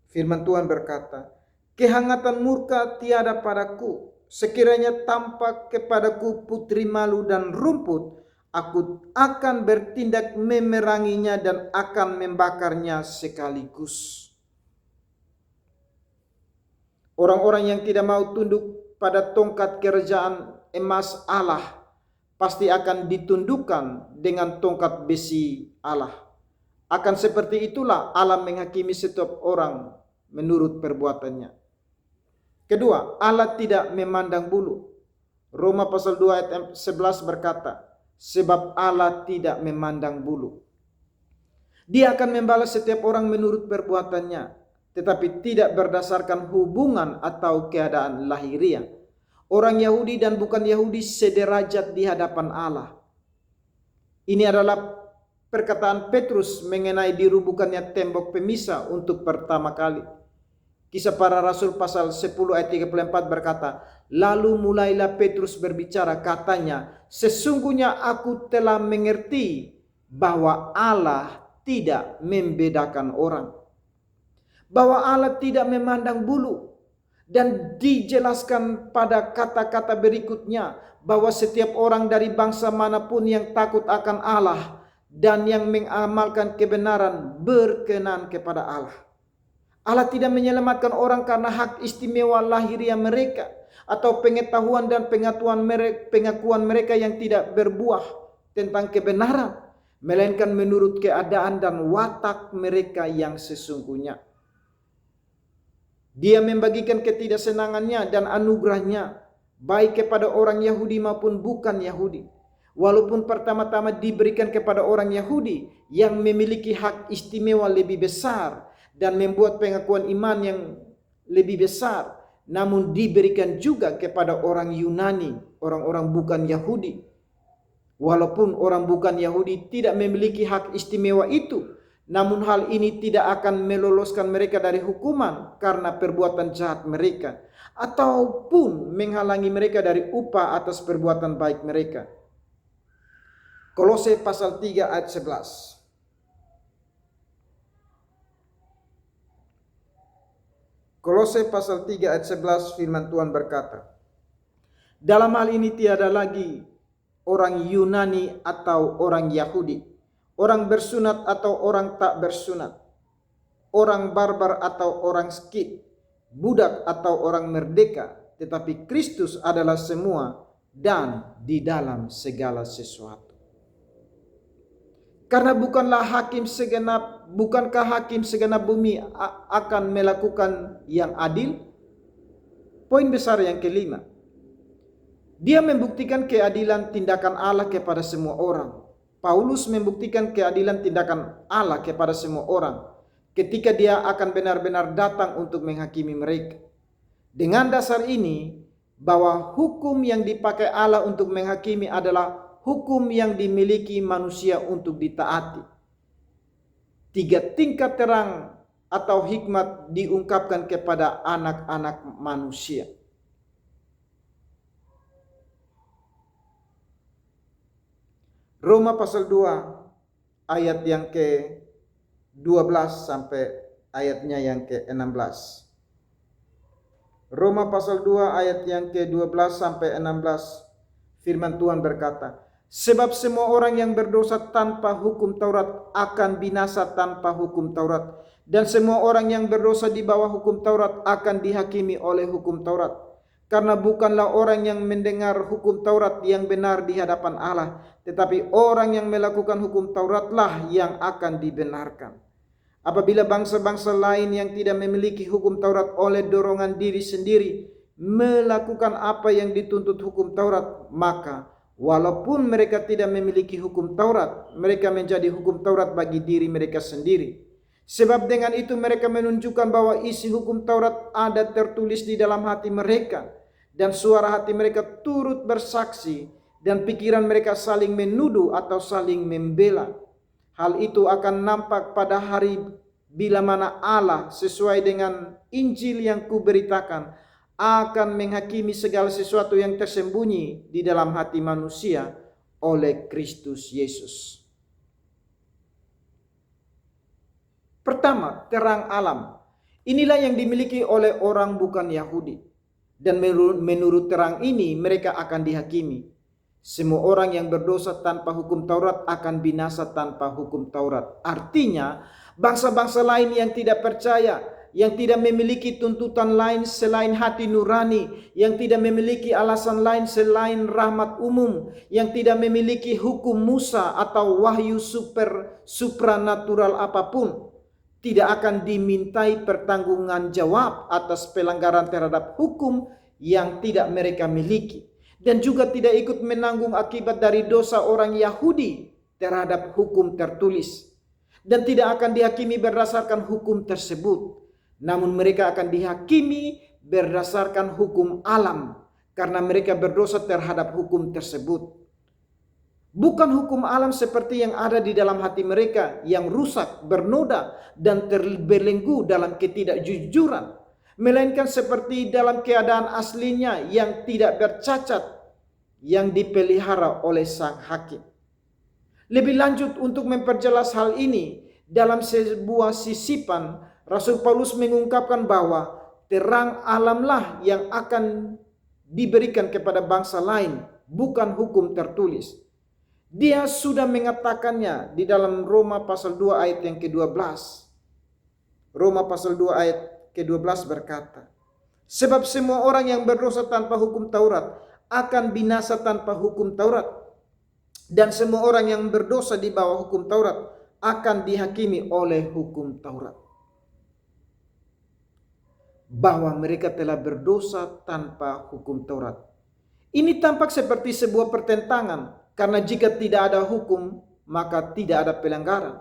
firman Tuhan berkata, kehangatan murka tiada padaku, sekiranya tampak kepadaku putri malu dan rumput, aku akan bertindak memeranginya dan akan membakarnya sekaligus. Orang-orang yang tidak mau tunduk pada tongkat kerajaan emas Allah pasti akan ditundukkan dengan tongkat besi Allah. Akan seperti itulah Allah menghakimi setiap orang menurut perbuatannya. Kedua, Allah tidak memandang bulu. Roma pasal 2 ayat 11 berkata, sebab Allah tidak memandang bulu. Dia akan membalas setiap orang menurut perbuatannya, tetapi tidak berdasarkan hubungan atau keadaan lahiriah. Orang Yahudi dan bukan Yahudi sederajat di hadapan Allah. Ini adalah perkataan Petrus mengenai dirubuhkannya tembok pemisah untuk pertama kali. Kisah Para Rasul pasal 10 ayat 34 berkata, lalu mulailah Petrus berbicara, katanya, sesungguhnya aku telah mengerti bahwa Allah tidak membedakan orang. Bahwa Allah tidak memandang bulu. Dan dijelaskan pada kata-kata berikutnya, bahwa setiap orang dari bangsa manapun yang takut akan Allah dan yang mengamalkan kebenaran berkenan kepada Allah. Allah tidak menyelamatkan orang karena hak istimewa lahiriah mereka atau pengetahuan dan pengakuan mereka yang tidak berbuah tentang kebenaran, melainkan menurut keadaan dan watak mereka yang sesungguhnya. Dia membagikan ketidaksenangannya dan anugerahnya baik kepada orang Yahudi maupun bukan Yahudi. Walaupun pertama-tama diberikan kepada orang Yahudi yang memiliki hak istimewa lebih besar dan membuat pengakuan iman yang lebih besar, namun diberikan juga kepada orang Yunani, orang-orang bukan Yahudi. Walaupun orang bukan Yahudi tidak memiliki hak istimewa itu, namun hal ini tidak akan meloloskan mereka dari hukuman karena perbuatan jahat mereka, ataupun menghalangi mereka dari upah atas perbuatan baik mereka. Kolose pasal 3 ayat 11. Kolose pasal 3 ayat 11 firman Tuhan berkata, dalam hal ini tiada lagi orang Yunani atau orang Yahudi, orang bersunat atau orang tak bersunat, orang barbar atau orang skit, budak atau orang merdeka, tetapi Kristus adalah semua dan di dalam segala sesuatu. Karena bukankah hakim segenap bumi akan melakukan yang adil? Poin besar yang kelima, dia membuktikan keadilan tindakan Allah kepada semua orang. Paulus membuktikan keadilan tindakan Allah kepada semua orang ketika dia akan benar-benar datang untuk menghakimi mereka. Dengan dasar ini, bahwa hukum yang dipakai Allah untuk menghakimi adalah hukum yang dimiliki manusia untuk ditaati. 3 tingkat terang atau hikmat diungkapkan kepada anak-anak manusia. Roma pasal 2 ayat yang ke-12 sampai ayatnya yang ke-16. Roma pasal 2 ayat yang ke-12 sampai 16, firman Tuhan berkata, sebab semua orang yang berdosa tanpa hukum Taurat akan binasa tanpa hukum Taurat, dan semua orang yang berdosa di bawah hukum Taurat akan dihakimi oleh hukum Taurat. Karena bukanlah orang yang mendengar hukum Taurat yang benar di hadapan Allah, tetapi orang yang melakukan hukum Tauratlah yang akan dibenarkan. Apabila bangsa-bangsa lain yang tidak memiliki hukum Taurat oleh dorongan diri sendiri melakukan apa yang dituntut hukum Taurat, maka walaupun mereka tidak memiliki hukum Taurat, mereka menjadi hukum Taurat bagi diri mereka sendiri. Sebab dengan itu mereka menunjukkan bahwa isi hukum Taurat ada tertulis di dalam hati mereka, dan suara hati mereka turut bersaksi, dan pikiran mereka saling menuduh atau saling membela. Hal itu akan nampak pada hari bila mana Allah sesuai dengan Injil yang kuberitakan akan menghakimi segala sesuatu yang tersembunyi di dalam hati manusia oleh Kristus Yesus. Pertama, terang alam. Inilah yang dimiliki oleh orang bukan Yahudi. Dan menurut terang ini mereka akan dihakimi. Semua orang yang berdosa tanpa hukum Taurat akan binasa tanpa hukum Taurat. Artinya, bangsa-bangsa lain yang tidak percaya, yang tidak memiliki tuntutan lain selain hati nurani, yang tidak memiliki alasan lain selain rahmat umum, yang tidak memiliki hukum Musa atau wahyu supranatural apapun, tidak akan dimintai pertanggungan jawab atas pelanggaran terhadap hukum yang tidak mereka miliki, dan juga tidak ikut menanggung akibat dari dosa orang Yahudi terhadap hukum tertulis, dan tidak akan dihakimi berdasarkan hukum tersebut. Namun mereka akan dihakimi berdasarkan hukum alam karena mereka berdosa terhadap hukum tersebut. Bukan hukum alam seperti yang ada di dalam hati mereka yang rusak, bernoda, dan terbelenggu dalam ketidakjujuran, melainkan seperti dalam keadaan aslinya yang tidak bercacat, yang dipelihara oleh sang hakim. Lebih lanjut, untuk memperjelas hal ini, dalam sebuah sisipan, Rasul Paulus mengungkapkan bahwa terang alamlah yang akan diberikan kepada bangsa lain, bukan hukum tertulis. Dia sudah mengatakannya di dalam Roma pasal 2 ayat yang ke-12. Roma pasal 2 ayat ke-12 berkata, sebab semua orang yang berdosa tanpa hukum Taurat akan binasa tanpa hukum Taurat. Dan semua orang yang berdosa di bawah hukum Taurat akan dihakimi oleh hukum Taurat. Bahwa mereka telah berdosa tanpa hukum Taurat. Ini tampak seperti sebuah pertentangan, karena jika tidak ada hukum, maka tidak ada pelanggaran.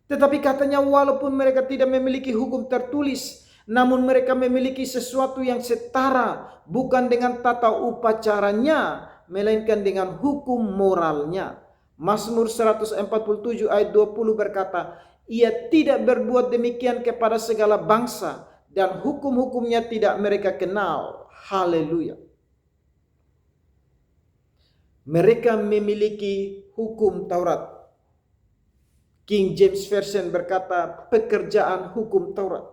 Tetapi katanya walaupun mereka tidak memiliki hukum tertulis, namun mereka memiliki sesuatu yang setara, bukan dengan tata upacaranya, melainkan dengan hukum moralnya. Mazmur 147 ayat 20 berkata, ia tidak berbuat demikian kepada segala bangsa, dan hukum-hukumnya tidak mereka kenal. Haleluya. Mereka memiliki hukum Taurat. King James Version berkata pekerjaan hukum Taurat.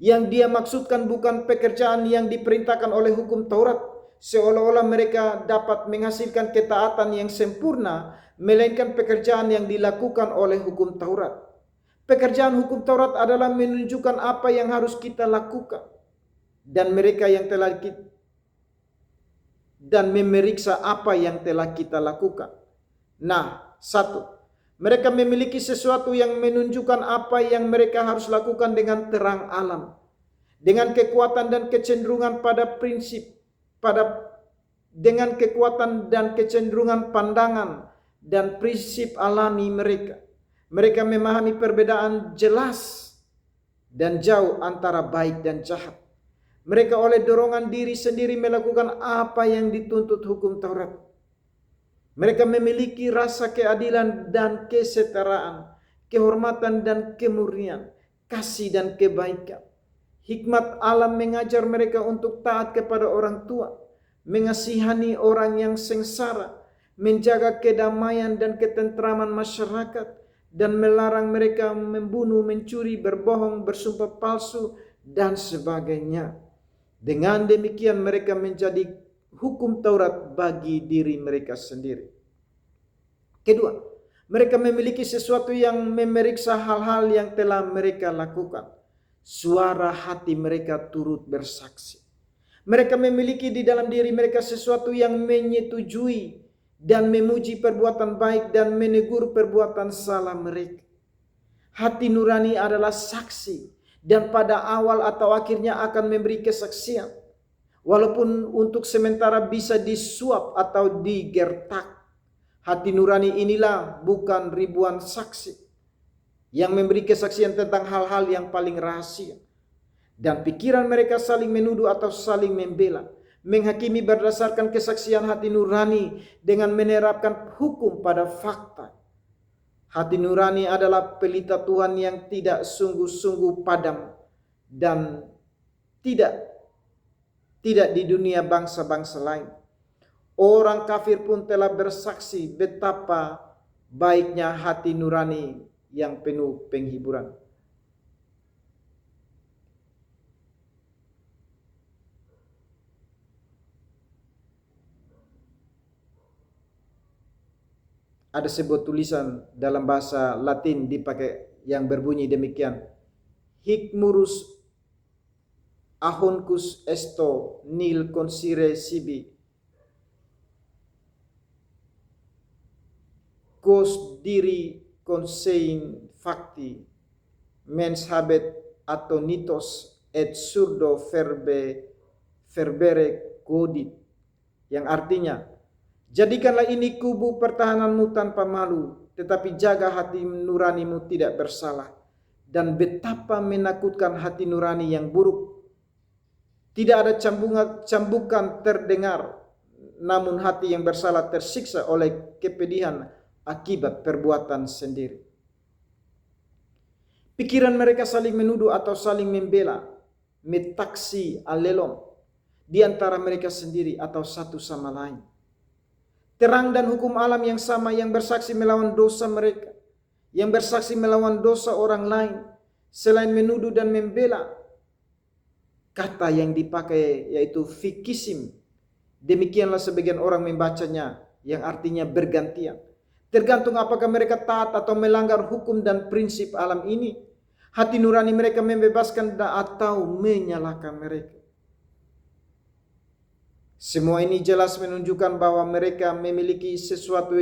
Yang dia maksudkan bukan pekerjaan yang diperintahkan oleh hukum Taurat, seolah-olah mereka dapat menghasilkan ketaatan yang sempurna, melainkan pekerjaan yang dilakukan oleh hukum Taurat. Pekerjaan hukum Taurat adalah menunjukkan apa yang harus kita lakukan, dan mereka yang telah dan memeriksa apa yang telah kita lakukan. Nah, satu, mereka memiliki sesuatu yang menunjukkan apa yang mereka harus lakukan dengan terang alam, dengan kekuatan dan kecenderungan pada prinsip, dengan kekuatan dan kecenderungan pandangan dan prinsip alami mereka. Mereka memahami perbedaan jelas dan jauh antara baik dan jahat. Mereka oleh dorongan diri sendiri melakukan apa yang dituntut hukum Taurat. Mereka memiliki rasa keadilan dan kesetaraan, kehormatan dan kemurnian, kasih dan kebaikan. Hikmat alam mengajar mereka untuk taat kepada orang tua, mengasihani orang yang sengsara, menjaga kedamaian dan ketentraman masyarakat, dan melarang mereka membunuh, mencuri, berbohong, bersumpah palsu, dan sebagainya. Dengan demikian mereka menjadi hukum Taurat bagi diri mereka sendiri. Kedua, mereka memiliki sesuatu yang memeriksa hal-hal yang telah mereka lakukan. Suara hati mereka turut bersaksi. Mereka memiliki di dalam diri mereka sesuatu yang menyetujui dan memuji perbuatan baik dan menegur perbuatan salah mereka. Hati nurani adalah saksi, dan pada awal atau akhirnya akan memberi kesaksian. Walaupun untuk sementara bisa disuap atau digertak, hati nurani inilah bukan ribuan saksi yang memberi kesaksian tentang hal-hal yang paling rahasia. Dan pikiran mereka saling menuduh atau saling membela, menghakimi berdasarkan kesaksian hati nurani dengan menerapkan hukum pada fakta. Hati nurani adalah pelita Tuhan yang tidak sungguh-sungguh padam dan tidak di dunia bangsa-bangsa lain. Orang kafir pun telah bersaksi betapa baiknya hati nurani yang penuh penghiburan. Ada sebuah tulisan dalam bahasa Latin dipakai yang berbunyi demikian. Hic murus ahoncus esto nil consire sibi, quos diri consein facti, mens habet atonitos et surdo ferbere godit. Yang artinya, jadikanlah ini kubu pertahananmu tanpa malu, tetapi jaga hati nuranimu tidak bersalah. Dan betapa menakutkan hati nurani yang buruk. Tidak ada cambukan terdengar, namun hati yang bersalah tersiksa oleh kepedihan akibat perbuatan sendiri. Pikiran mereka saling menuduh atau saling membela, metaksi alelon, di antara mereka sendiri atau satu sama lain. Terang dan hukum alam yang sama yang bersaksi melawan dosa mereka, yang bersaksi melawan dosa orang lain, selain menuduh dan membela. Kata yang dipakai yaitu fikisim. Demikianlah sebagian orang membacanya, yang artinya bergantian. Tergantung apakah mereka taat atau melanggar hukum dan prinsip alam ini. Hati nurani mereka membebaskan atau menyalahkan mereka. Semua ini jelas menunjukkan bahwa mereka memiliki sesuatu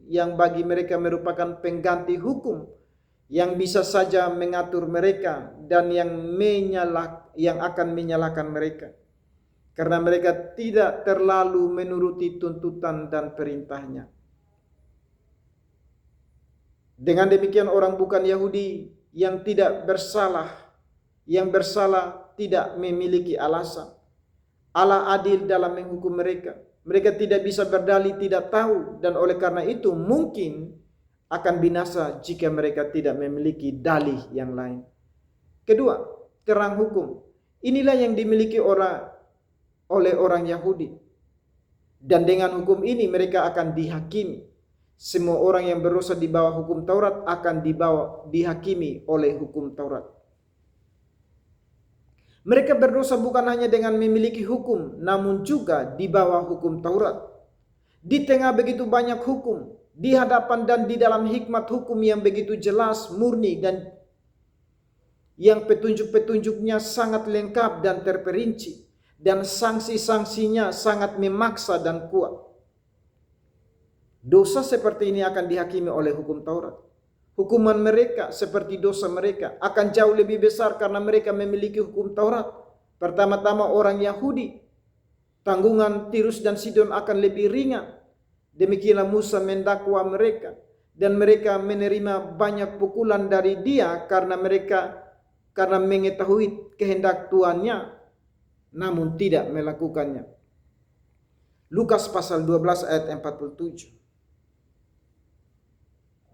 yang bagi mereka merupakan pengganti hukum yang bisa saja mengatur mereka dan yang akan menyalahkan mereka. Karena mereka tidak terlalu menuruti tuntutan dan perintahnya. Dengan demikian orang bukan Yahudi yang bersalah tidak memiliki alasan. Allah adil dalam menghukum mereka. Mereka tidak bisa berdalih tidak tahu dan oleh karena itu mungkin akan binasa jika mereka tidak memiliki dalih yang lain. Kedua, terang hukum. Inilah yang dimiliki oleh orang Yahudi. Dan dengan hukum ini mereka akan dihakimi. Semua orang yang berdosa di bawah hukum Taurat akan dihakimi oleh hukum Taurat. Mereka berdosa bukan hanya dengan memiliki hukum, namun juga di bawah hukum Taurat. Di tengah begitu banyak hukum, di hadapan dan di dalam hikmat hukum yang begitu jelas, murni, dan yang petunjuk-petunjuknya sangat lengkap dan terperinci, dan sanksi-sanksinya sangat memaksa dan kuat. Dosa seperti ini akan dihakimi oleh hukum Taurat. Hukuman mereka seperti dosa mereka akan jauh lebih besar karena mereka memiliki hukum Taurat. Pertama-tama orang Yahudi, tanggungan Tirus dan Sidon akan lebih ringan. Demikianlah Musa mendakwa mereka dan mereka menerima banyak pukulan dari dia karena mengetahui kehendak Tuannya namun tidak melakukannya. Lukas pasal 12 ayat 47.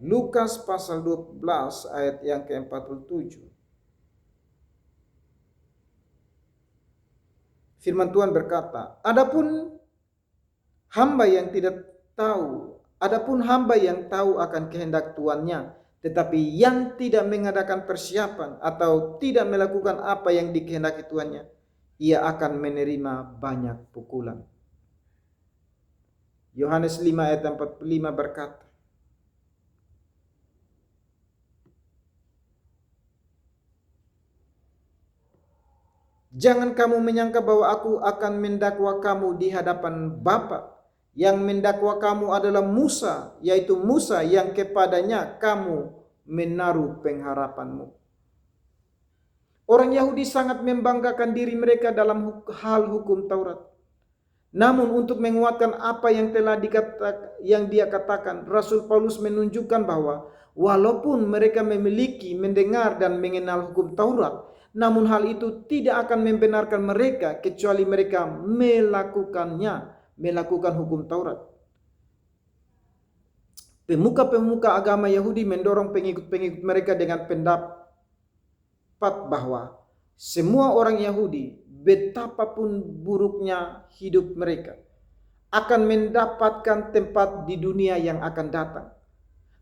Lukas pasal 12 ayat yang ke-47. Firman Tuhan berkata, adapun hamba yang tahu akan kehendak tuannya, tetapi yang tidak mengadakan persiapan atau tidak melakukan apa yang dikehendaki tuannya, ia akan menerima banyak pukulan. Yohanes 5 ayat 45 berkata, jangan kamu menyangka bahwa aku akan mendakwa kamu di hadapan Bapa. Yang mendakwa kamu adalah Musa, yaitu Musa yang kepadanya kamu menaruh pengharapanmu. Orang Yahudi sangat membanggakan diri mereka dalam hal hukum Taurat. Namun untuk menguatkan apa yang dia katakan, Rasul Paulus menunjukkan bahwa walaupun mereka mendengar dan mengenal hukum Taurat, namun hal itu tidak akan membenarkan mereka kecuali mereka melakukan hukum Taurat. Pemuka-pemuka agama Yahudi mendorong pengikut-pengikut mereka dengan pendapat bahwa semua orang Yahudi, betapapun buruknya hidup mereka, akan mendapatkan tempat di dunia yang akan datang.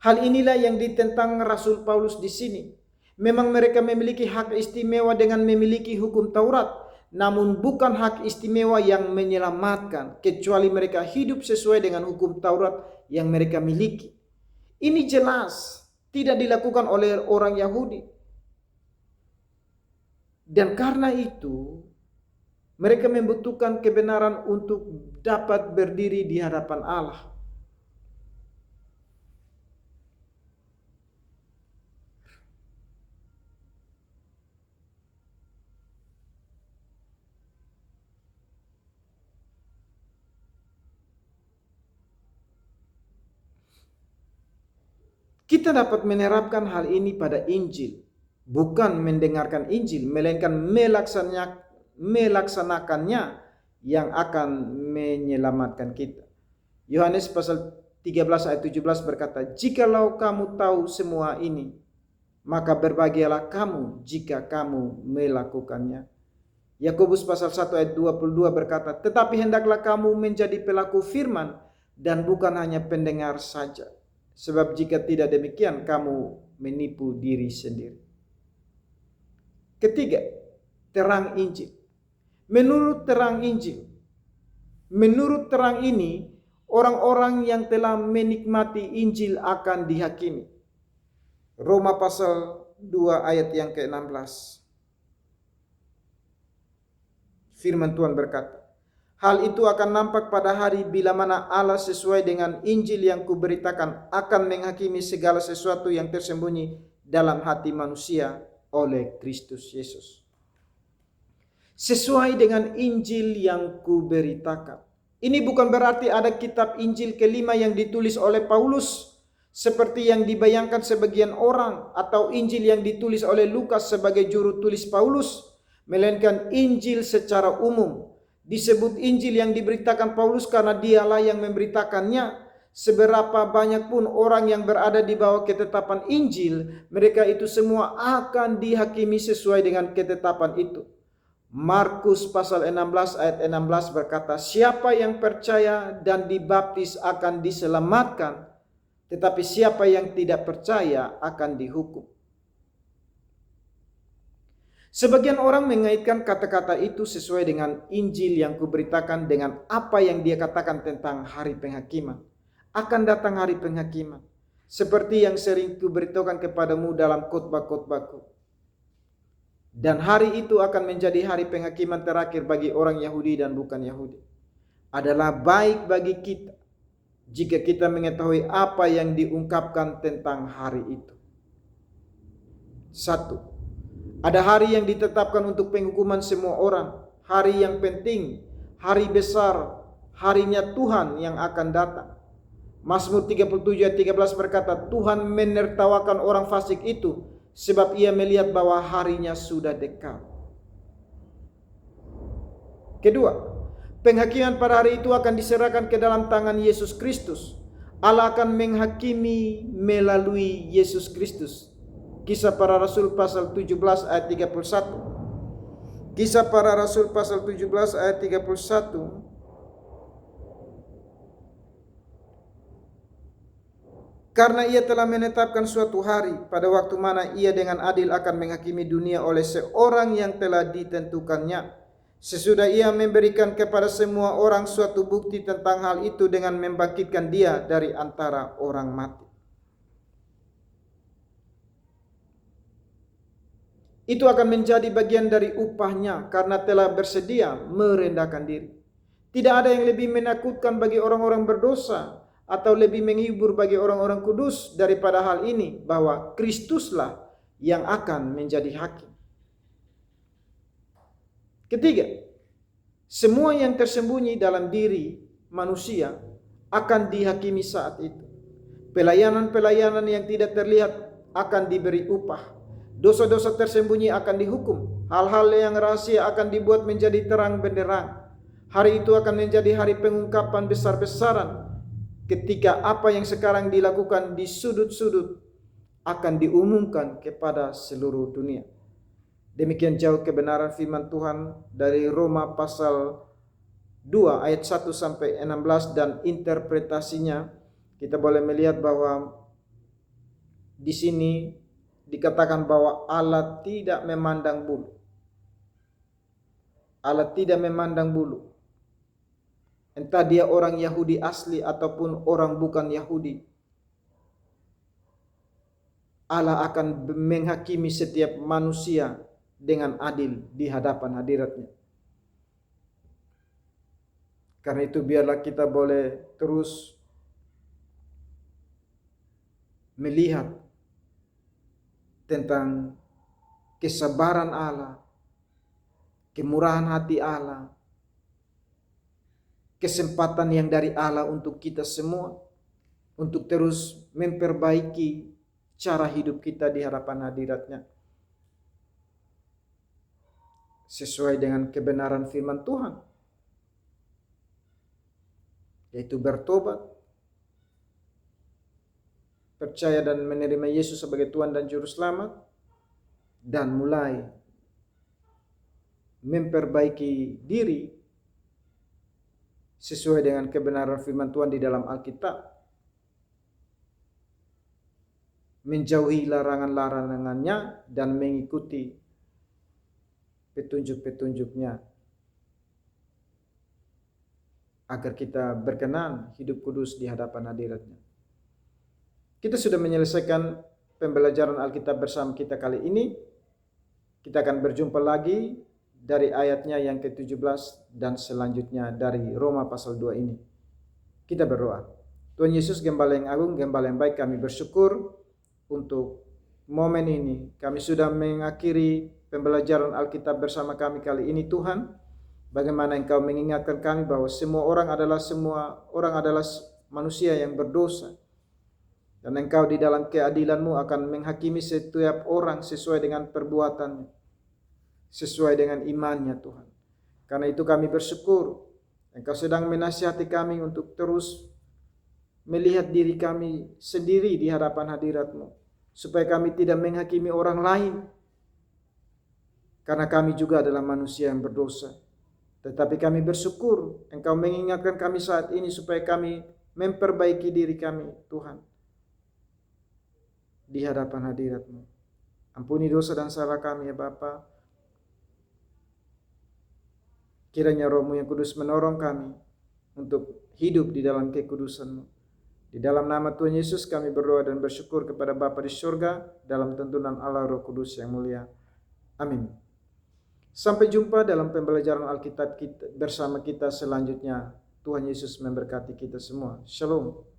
Hal inilah yang ditentang Rasul Paulus di sini. Memang mereka memiliki hak istimewa dengan memiliki hukum Taurat, namun bukan hak istimewa yang menyelamatkan, kecuali mereka hidup sesuai dengan hukum Taurat yang mereka miliki. Ini jelas tidak dilakukan oleh orang Yahudi. Dan karena itu, mereka membutuhkan kebenaran untuk dapat berdiri di hadapan Allah. Kita dapat menerapkan hal ini pada Injil, bukan mendengarkan Injil, melainkan melaksanakannya yang akan menyelamatkan kita. Yohanes pasal 13 ayat 17 berkata, jikalau kamu tahu semua ini, maka berbahagialah kamu jika kamu melakukannya. Yakobus pasal 1 ayat 22 berkata, tetapi hendaklah kamu menjadi pelaku firman dan bukan hanya pendengar saja. Sebab jika tidak demikian, kamu menipu diri sendiri. Ketiga, terang Injil. Menurut terang ini, orang-orang yang telah menikmati Injil akan dihakimi. Roma pasal 2 ayat yang ke-16. Firman Tuhan berkata, hal itu akan nampak pada hari bila mana Allah sesuai dengan Injil yang kuberitakan akan menghakimi segala sesuatu yang tersembunyi dalam hati manusia oleh Kristus Yesus. Sesuai dengan Injil yang kuberitakan. Ini bukan berarti ada kitab Injil kelima yang ditulis oleh Paulus seperti yang dibayangkan sebagian orang, atau Injil yang ditulis oleh Lukas sebagai juru tulis Paulus, melainkan Injil secara umum. Disebut Injil yang diberitakan Paulus karena dialah yang memberitakannya. Seberapa banyak pun orang yang berada di bawah ketetapan Injil, mereka itu semua akan dihakimi sesuai dengan ketetapan itu. Markus pasal 16 ayat 16 berkata, siapa yang percaya dan dibaptis akan diselamatkan, tetapi siapa yang tidak percaya akan dihukum. Sebagian orang mengaitkan kata-kata itu sesuai dengan Injil yang kuberitakan dengan apa yang dia katakan tentang hari penghakiman. Akan datang hari penghakiman, seperti yang sering kuberitakan kepadamu dalam khotbah-khotbahku. Dan hari itu akan menjadi hari penghakiman terakhir bagi orang Yahudi dan bukan Yahudi. Adalah baik bagi kita jika kita mengetahui apa yang diungkapkan tentang hari itu. 1. Ada hari yang ditetapkan untuk penghukuman semua orang. Hari yang penting, hari besar, harinya Tuhan yang akan datang. Mazmur 37 ayat 13 berkata, Tuhan menertawakan orang fasik itu, sebab ia melihat bahwa harinya sudah dekat. Kedua, penghakiman pada hari itu akan diserahkan ke dalam tangan Yesus Kristus. Allah akan menghakimi melalui Yesus Kristus. Kisah Para Rasul pasal 17 ayat 31. Kisah Para Rasul pasal 17 ayat 31. Karena ia telah menetapkan suatu hari pada waktu mana ia dengan adil akan menghakimi dunia oleh seorang yang telah ditentukannya. Sesudah ia memberikan kepada semua orang suatu bukti tentang hal itu dengan membangkitkan dia dari antara orang mati. Itu akan menjadi bagian dari upahnya karena telah bersedia merendahkan diri. Tidak ada yang lebih menakutkan bagi orang-orang berdosa atau lebih menghibur bagi orang-orang kudus daripada hal ini, bahwa Kristuslah yang akan menjadi hakim. Ketiga, semua yang tersembunyi dalam diri manusia akan dihakimi saat itu. Pelayanan-pelayanan yang tidak terlihat akan diberi upah. Dosa-dosa tersembunyi akan dihukum. Hal-hal yang rahasia akan dibuat menjadi terang benderang. Hari itu akan menjadi hari pengungkapan besar-besaran, ketika apa yang sekarang dilakukan di sudut-sudut akan diumumkan kepada seluruh dunia. Demikian jauh kebenaran firman Tuhan dari Roma pasal 2 ayat 1 sampai 16 dan interpretasinya. Kita boleh melihat bahwa di sini dikatakan bahwa Allah tidak memandang bulu. Allah tidak memandang bulu. Entah dia orang Yahudi asli ataupun orang bukan Yahudi. Allah akan menghakimi setiap manusia dengan adil di hadapan hadiratnya. Karena itu biarlah kita boleh terus melihat tentang kesabaran Allah, kemurahan hati Allah, kesempatan yang dari Allah untuk kita semua, untuk terus memperbaiki cara hidup kita di hadapan hadiratnya, sesuai dengan kebenaran firman Tuhan, yaitu bertobat, percaya dan menerima Yesus sebagai Tuhan dan Juru Selamat, dan mulai memperbaiki diri sesuai dengan kebenaran firman Tuhan di dalam Alkitab, menjauhi larangan-larangannya dan mengikuti petunjuk-petunjuknya, agar kita berkenan hidup kudus di hadapan hadiratnya. Kita sudah menyelesaikan pembelajaran Alkitab bersama kita kali ini. Kita akan berjumpa lagi dari ayatnya yang ke-17 dan selanjutnya dari Roma pasal 2 ini. Kita berdoa. Tuhan Yesus, Gembala yang agung, Gembala yang baik, kami bersyukur untuk momen ini. Kami sudah mengakhiri pembelajaran Alkitab bersama kami kali ini, Tuhan. Bagaimana Engkau mengingatkan kami bahwa semua orang adalah manusia yang berdosa. Dan Engkau di dalam keadilan-Mu akan menghakimi setiap orang sesuai dengan perbuatannya, sesuai dengan imannya, Tuhan. Karena itu kami bersyukur Engkau sedang menasihati kami untuk terus melihat diri kami sendiri di hadapan hadirat-Mu, supaya kami tidak menghakimi orang lain, karena kami juga adalah manusia yang berdosa. Tetapi kami bersyukur Engkau mengingatkan kami saat ini supaya kami memperbaiki diri kami, Tuhan, di hadapan hadirat-Mu. Ampuni dosa dan salah kami ya Bapa. Kiranya Roh-Mu yang kudus menolong kami untuk hidup di dalam kekudusan-Mu. Di dalam nama Tuhan Yesus kami berdoa dan bersyukur kepada Bapa di surga, dalam tuntunan Allah Roh Kudus yang mulia. Amin. Sampai jumpa dalam pembelajaran Alkitab bersama kita selanjutnya. Tuhan Yesus memberkati kita semua. Shalom.